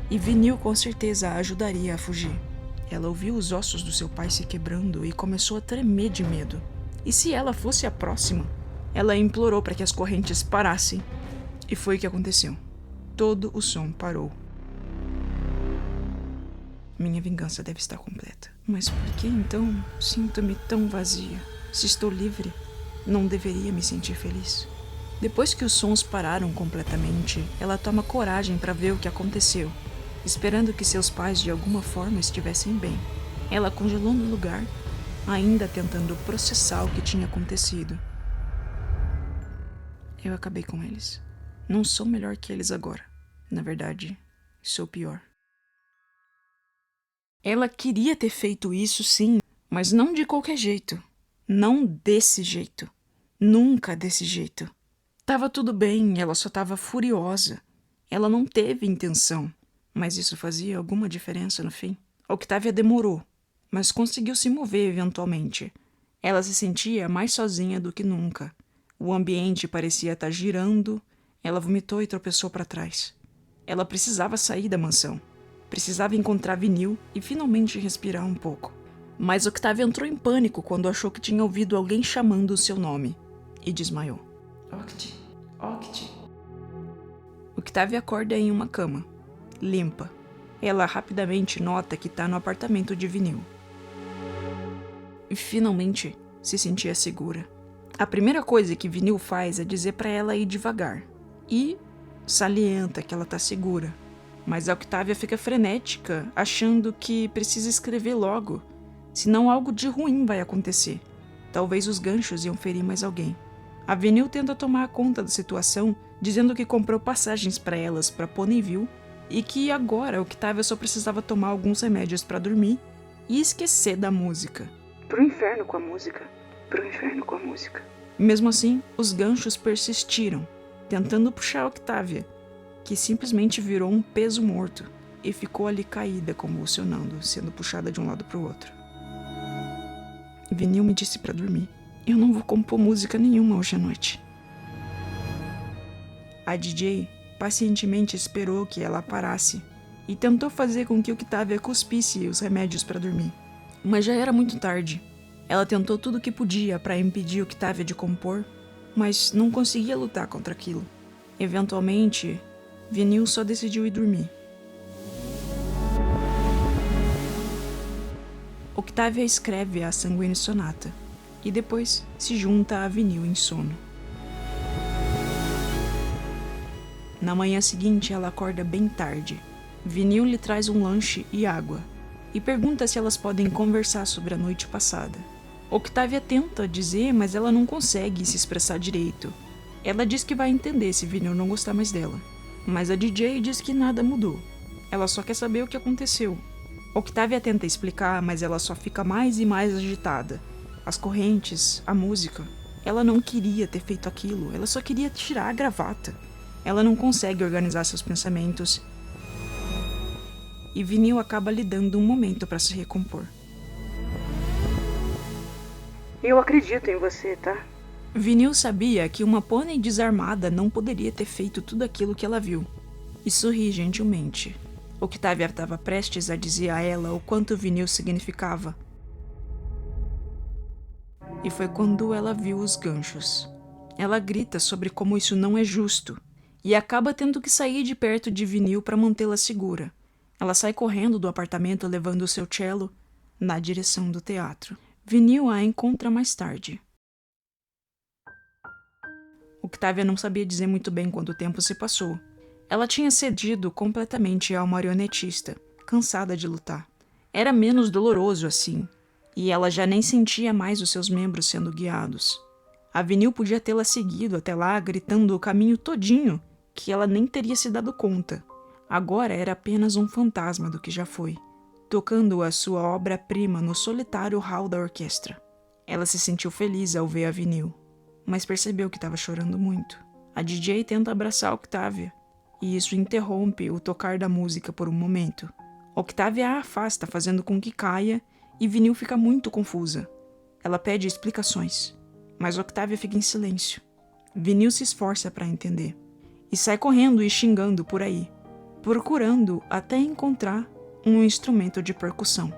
S1: e Vinil com certeza a ajudaria a fugir. Ela ouviu os ossos do seu pai se quebrando e começou a tremer de medo. E se ela fosse a próxima? Ela implorou para que as correntes parassem, e foi o que aconteceu. Todo o som parou. Minha vingança deve estar completa. Mas por que então sinto-me tão vazia? Se estou livre, não deveria me sentir feliz? Depois que os sons pararam completamente, ela toma coragem para ver o que aconteceu, esperando que seus pais de alguma forma estivessem bem. Ela congelou no lugar, ainda tentando processar o que tinha acontecido. Eu acabei com eles. Não sou melhor que eles agora. Na verdade, sou pior. Ela queria ter feito isso, sim, mas não de qualquer jeito. Não desse jeito. Nunca desse jeito. Tava tudo bem, ela só tava furiosa. Ela não teve intenção, mas isso fazia alguma diferença no fim. Octavia demorou, mas conseguiu se mover eventualmente. Ela se sentia mais sozinha do que nunca. O ambiente parecia estar girando. Ela vomitou e tropeçou para trás. Ela precisava sair da mansão. Precisava encontrar Vinil e finalmente respirar um pouco. Mas Octavia entrou em pânico quando achou que tinha ouvido alguém chamando o seu nome. E desmaiou. Octi, Octi. Octavia acorda em uma cama, limpa. Ela rapidamente nota que está no apartamento de Vinil. E finalmente se sentia segura. A primeira coisa que Vinil faz é dizer para ela ir devagar. E salienta que ela está segura. Mas a Octavia fica frenética, achando que precisa escrever logo, senão algo de ruim vai acontecer. Talvez os ganchos iam ferir mais alguém. A Vinil tenta tomar conta da situação, dizendo que comprou passagens para elas para Ponyville e que agora a Octavia só precisava tomar alguns remédios para dormir e esquecer da música.
S3: Pro inferno com a música. Pro inferno com a música.
S1: Mesmo assim, os ganchos persistiram, tentando puxar a Octavia, que simplesmente virou um peso morto e ficou ali caída, convulsionando, sendo puxada de um lado para o outro. Vinil me disse para dormir. Eu não vou compor música nenhuma hoje à noite. A DJ pacientemente esperou que ela parasse e tentou fazer com que Octavia cuspisse os remédios para dormir. Mas já era muito tarde. Ela tentou tudo o que podia para impedir Octavia de compor, mas não conseguia lutar contra aquilo. Eventualmente, Vinil só decidiu ir dormir. Octavia escreve a Sanguine Sonata e depois se junta a Vinil em sono. Na manhã seguinte, ela acorda bem tarde. Vinil lhe traz um lanche e água e pergunta se elas podem conversar sobre a noite passada. Octavia tenta dizer, mas ela não consegue se expressar direito. Ela diz que vai entender se Vinil não gostar mais dela. Mas a DJ diz que nada mudou. Ela só quer saber o que aconteceu. Octavia tenta explicar, mas ela só fica mais e mais agitada. As correntes, a música. Ela não queria ter feito aquilo, ela só queria tirar a gravata. Ela não consegue organizar seus pensamentos. E Vinil acaba lhe dando um momento para se recompor.
S3: Eu acredito em você, tá?
S1: Vinil sabia que uma pônei desarmada não poderia ter feito tudo aquilo que ela viu, e sorri gentilmente. Octavia estava prestes a dizer a ela o quanto Vinil significava. E foi quando ela viu os ganchos. Ela grita sobre como isso não é justo, e acaba tendo que sair de perto de Vinil para mantê-la segura. Ela sai correndo do apartamento levando o seu cello na direção do teatro. Vinil a encontra mais tarde. Octavia não sabia dizer muito bem quanto tempo se passou. Ela tinha cedido completamente ao marionetista, cansada de lutar. Era menos doloroso assim, e ela já nem sentia mais os seus membros sendo guiados. A Vinil podia tê-la seguido até lá, gritando o caminho todinho, que ela nem teria se dado conta. Agora era apenas um fantasma do que já foi, tocando a sua obra-prima no solitário hall da orquestra. Ela se sentiu feliz ao ver a Vinil, mas percebeu que estava chorando muito. A DJ tenta abraçar Octavia, e isso interrompe o tocar da música por um momento. Octavia a afasta, fazendo com que caia, e Vinil fica muito confusa. Ela pede explicações, mas Octavia fica em silêncio. Vinil se esforça para entender, e sai correndo e xingando por aí, procurando até encontrar um instrumento de percussão.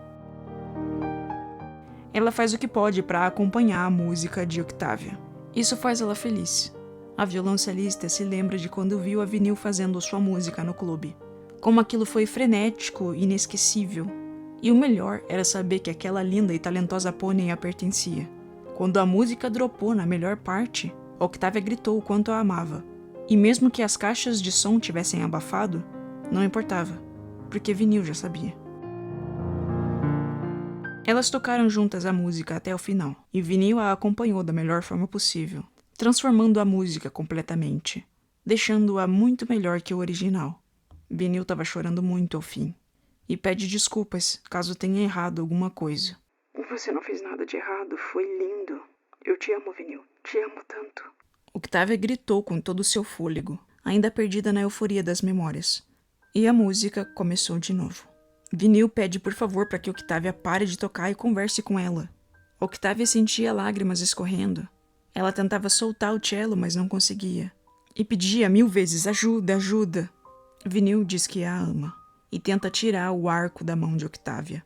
S1: Ela faz o que pode para acompanhar a música de Octavia. Isso faz ela feliz. A violoncelista se lembra de quando viu a Vinil fazendo sua música no clube. Como aquilo foi frenético e inesquecível. E o melhor era saber que aquela linda e talentosa pônei a pertencia. Quando a música dropou na melhor parte, Octavia gritou o quanto a amava. E mesmo que as caixas de som tivessem abafado, não importava, porque Vinil já sabia. Elas tocaram juntas a música até o final, e Vinil a acompanhou da melhor forma possível, transformando a música completamente, deixando-a muito melhor que o original. Vinil estava chorando muito ao fim, e pede desculpas caso tenha errado alguma coisa.
S3: Você não fez nada de errado, foi lindo. Eu te amo, Vinil, te amo tanto.
S1: Octavia gritou com todo o seu fôlego, ainda perdida na euforia das memórias, e a música começou de novo. Vinil pede por favor para que Octavia pare de tocar e converse com ela. Octavia sentia lágrimas escorrendo. Ela tentava soltar o cello, mas não conseguia. E pedia 1000 vezes ajuda, ajuda. Vinil diz que a ama e tenta tirar o arco da mão de Octavia,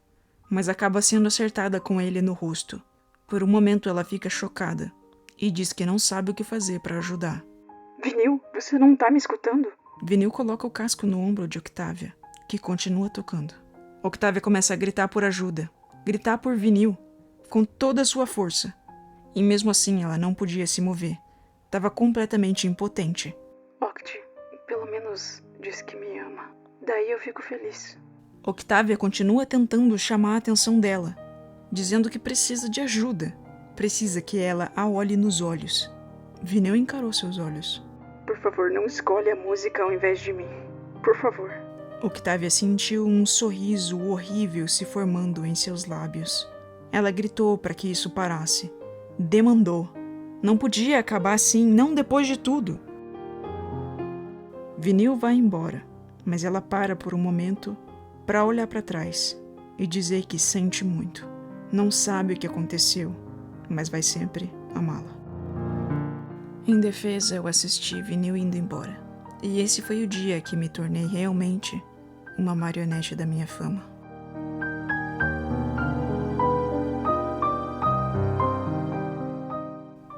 S1: mas acaba sendo acertada com ele no rosto. Por um momento ela fica chocada e diz que não sabe o que fazer para ajudar.
S3: Vinil, você não tá me escutando?
S1: Vinil coloca o casco no ombro de Octavia, que continua tocando. Octavia começa a gritar por ajuda, gritar por Vinil, com toda a sua força. E mesmo assim ela não podia se mover. Estava completamente impotente.
S3: Oct, pelo menos diz que me ama. Daí eu fico feliz.
S1: Octavia continua tentando chamar a atenção dela, dizendo que precisa de ajuda. Precisa que ela a olhe nos olhos. Vinil encarou seus olhos.
S3: Por favor, não escolhe a música ao invés de mim. Por favor.
S1: Octavia sentiu um sorriso horrível se formando em seus lábios. Ela gritou para que isso parasse. Demandou. Não podia acabar assim, não depois de tudo. Vinil vai embora, mas ela para por um momento para olhar para trás e dizer que sente muito. Não sabe o que aconteceu, mas vai sempre amá-la. Em defesa, eu assisti Vinil indo embora. E esse foi o dia que me tornei realmente uma marionete da minha fama.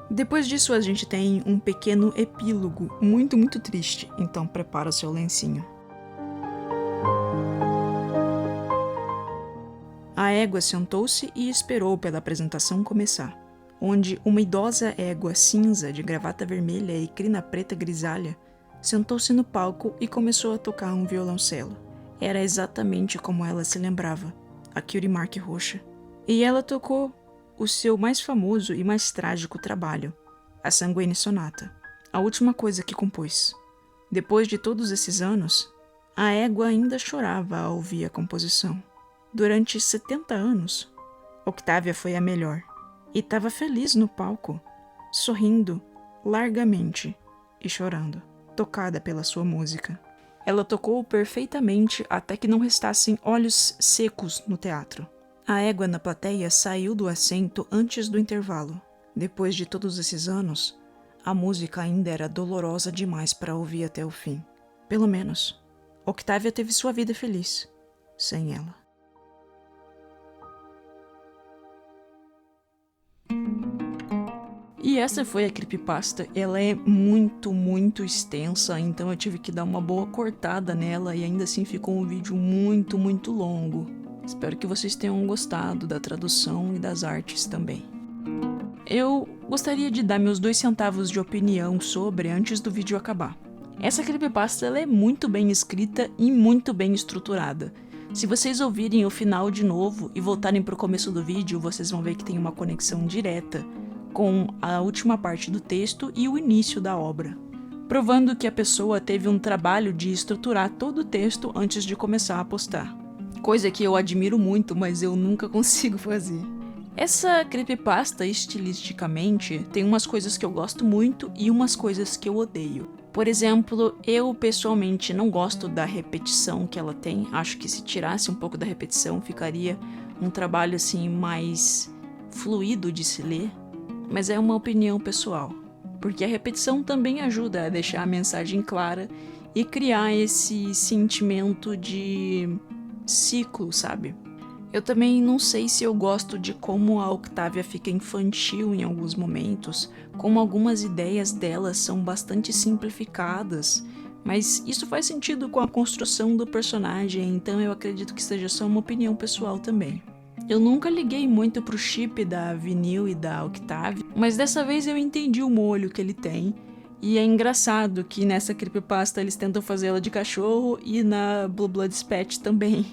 S1: Depois disso, a gente tem um pequeno epílogo muito, muito triste. Então, prepara o seu lencinho. A égua sentou-se e esperou pela apresentação começar, onde uma idosa égua cinza de gravata vermelha e crina preta grisalha sentou-se no palco e começou a tocar um violoncelo. Era exatamente como ela se lembrava, a Cutie Mark roxa. E ela tocou o seu mais famoso e mais trágico trabalho, a Sanguine Sonata, a última coisa que compôs. Depois de todos esses anos, a égua ainda chorava ao ouvir a composição. Durante 70 anos, Octavia foi a melhor, e estava feliz no palco, sorrindo largamente e chorando, tocada pela sua música. Ela tocou perfeitamente até que não restassem olhos secos no teatro. A égua na plateia saiu do assento antes do intervalo. Depois de todos esses anos, a música ainda era dolorosa demais para ouvir até o fim. Pelo menos, Octavia teve sua vida feliz, sem ela. E essa foi a creepypasta. Ela é muito extensa, então eu tive que dar uma boa cortada nela e ainda assim ficou um vídeo muito longo. Espero que vocês tenham gostado da tradução e das artes também. Eu gostaria de dar meus 2 centavos de opinião sobre antes do vídeo acabar. Essa creepypasta ela é muito bem escrita e muito bem estruturada. Se vocês ouvirem o final de novo e voltarem para o começo do vídeo, vocês vão ver que tem uma conexão direta com a última parte do texto e o início da obra, provando que a pessoa teve um trabalho de estruturar todo o texto antes de começar a postar. Coisa que eu admiro muito, mas eu nunca consigo fazer. Essa creepypasta, estilisticamente, tem umas coisas que eu gosto muito e umas coisas que eu odeio. Por exemplo, eu pessoalmente não gosto da repetição que ela tem. Acho que se tirasse um pouco da repetição, ficaria um trabalho assim mais fluido de se ler. Mas é uma opinião pessoal, porque a repetição também ajuda a deixar a mensagem clara e criar esse sentimento de ciclo, sabe? Eu também não sei se eu gosto de como a Octavia fica infantil em alguns momentos, como algumas ideias dela são bastante simplificadas, mas isso faz sentido com a construção do personagem, então eu acredito que seja só uma opinião pessoal também. Eu nunca liguei muito pro chip da Vinil e da Octavia, mas dessa vez eu entendi o molho que ele tem. E é engraçado que nessa creepypasta eles tentam fazer ela de cachorro e na Blue Bloods Pet também.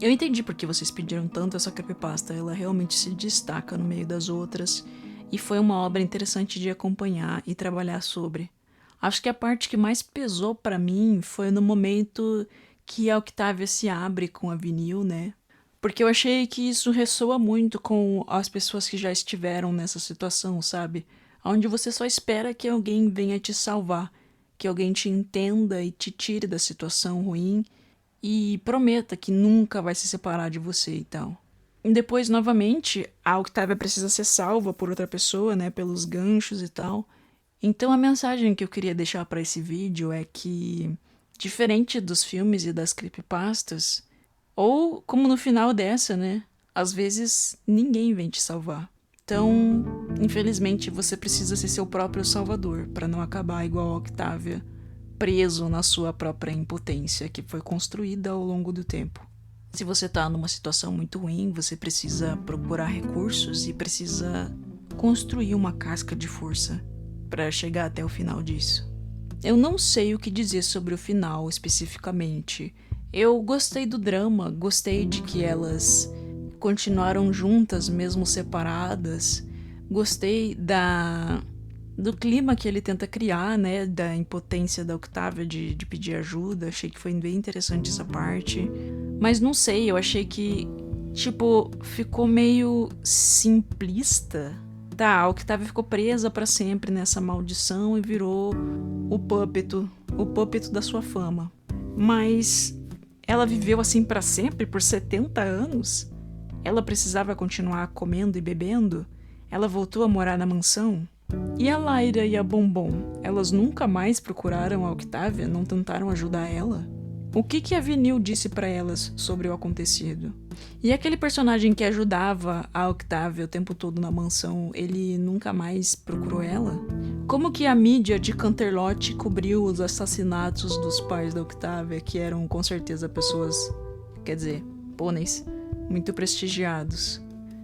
S1: Eu entendi porque vocês pediram tanto essa creepypasta, ela realmente se destaca no meio das outras e foi uma obra interessante de acompanhar e trabalhar sobre. Acho que a parte que mais pesou pra mim foi no momento que a Octavia se abre com a Vinil, né? Porque eu achei que isso ressoa muito com as pessoas que já estiveram nessa situação, sabe? Onde você só espera que alguém venha te salvar, que alguém te entenda e te tire da situação ruim e prometa que nunca vai se separar de você e tal. E depois, novamente, a Octavia precisa ser salva por outra pessoa, né? Pelos ganchos e tal. Então a mensagem que eu queria deixar para esse vídeo é que, diferente dos filmes e das creepypastas, ou, como no final dessa, né? Às vezes, ninguém vem te salvar. Então, infelizmente, você precisa ser seu próprio salvador, para não acabar igual a Octavia, preso na sua própria impotência, que foi construída ao longo do tempo. Se você tá numa situação muito ruim, você precisa procurar recursos e precisa construir uma casca de força para chegar até o final disso. Eu não sei o que dizer sobre o final, especificamente. Eu gostei do drama, gostei de que elas continuaram juntas, mesmo separadas. Gostei do clima que ele tenta criar, né? Da impotência da Octavia de pedir ajuda. Achei que foi bem interessante essa parte. Mas não sei, eu achei que, tipo, ficou meio simplista. Tá, a Octavia ficou presa pra sempre nessa maldição e virou o puppet da sua fama. Mas ela viveu assim pra sempre, por 70 anos? Ela precisava continuar comendo e bebendo? Ela voltou a morar na mansão? E a Lyra e a Bombom? Elas nunca mais procuraram a Octavia? Não tentaram ajudar ela? O que a Vinil disse pra elas sobre o acontecido? E aquele personagem que ajudava a Octavia o tempo todo na mansão, ele nunca mais procurou ela? Como que a mídia de Canterlot cobriu os assassinatos dos pais da Octavia, que eram com certeza pessoas, quer dizer, pôneis, muito prestigiados?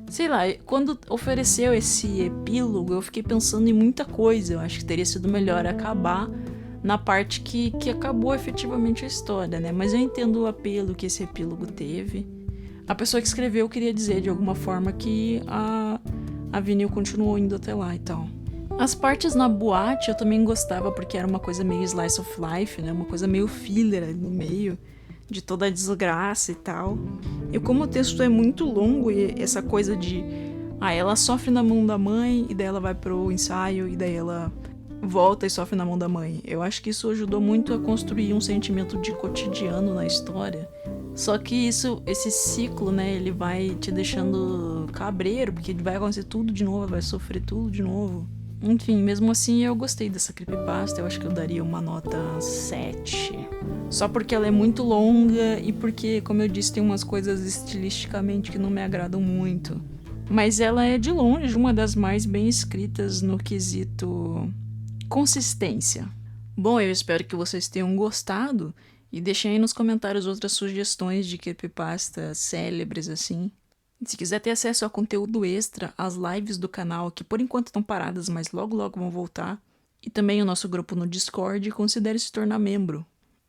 S1: Sei lá, quando ofereceu esse epílogo, eu fiquei pensando em muita coisa. Eu acho que teria sido melhor acabar na parte que acabou efetivamente a história, né? Mas eu entendo o apelo que esse epílogo teve. A pessoa que escreveu queria dizer de alguma forma que a Vinil continuou indo até lá e tal. As partes na boate eu também gostava porque era uma coisa meio slice of life, né? Uma coisa meio filler ali no meio de toda a desgraça e tal. E como o texto é muito longo e essa coisa de ela sofre na mão da mãe e daí ela vai pro ensaio e daí ela volta e sofre na mão da mãe. Eu acho que isso ajudou muito a construir um sentimento de cotidiano na história. Só que esse ciclo, né, ele vai te deixando cabreiro, porque vai acontecer tudo de novo, vai sofrer tudo de novo. Enfim, mesmo assim eu gostei dessa creepypasta, eu acho que eu daria uma nota 7. Só porque ela é muito longa e porque, como eu disse, tem umas coisas estilisticamente que não me agradam muito. Mas ela é de longe uma das mais bem escritas no quesito consistência. Bom, eu espero que vocês tenham gostado e deixem aí nos comentários outras sugestões de creepypasta célebres assim. Se quiser ter acesso a conteúdo extra, as lives do canal, que por enquanto estão paradas, mas logo logo vão voltar, e também o nosso grupo no Discord, considere se tornar membro.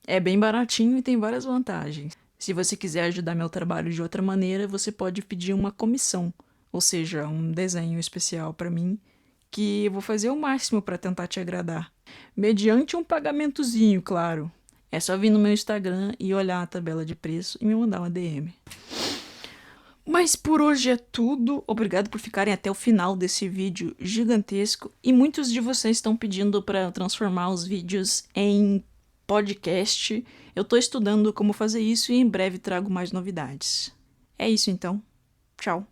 S1: É bem baratinho e tem várias vantagens. Se você quiser ajudar meu trabalho de outra maneira, você pode pedir uma comissão, ou seja, um desenho especial para mim, que eu vou fazer o máximo para tentar te agradar. Mediante um pagamentozinho, claro. É só vir no meu Instagram e olhar a tabela de preço e me mandar uma DM. Mas por hoje é tudo. Obrigado por ficarem até o final desse vídeo gigantesco. E muitos de vocês estão pedindo para transformar os vídeos em podcast. Eu tô estudando como fazer isso e em breve trago mais novidades. É isso então. Tchau.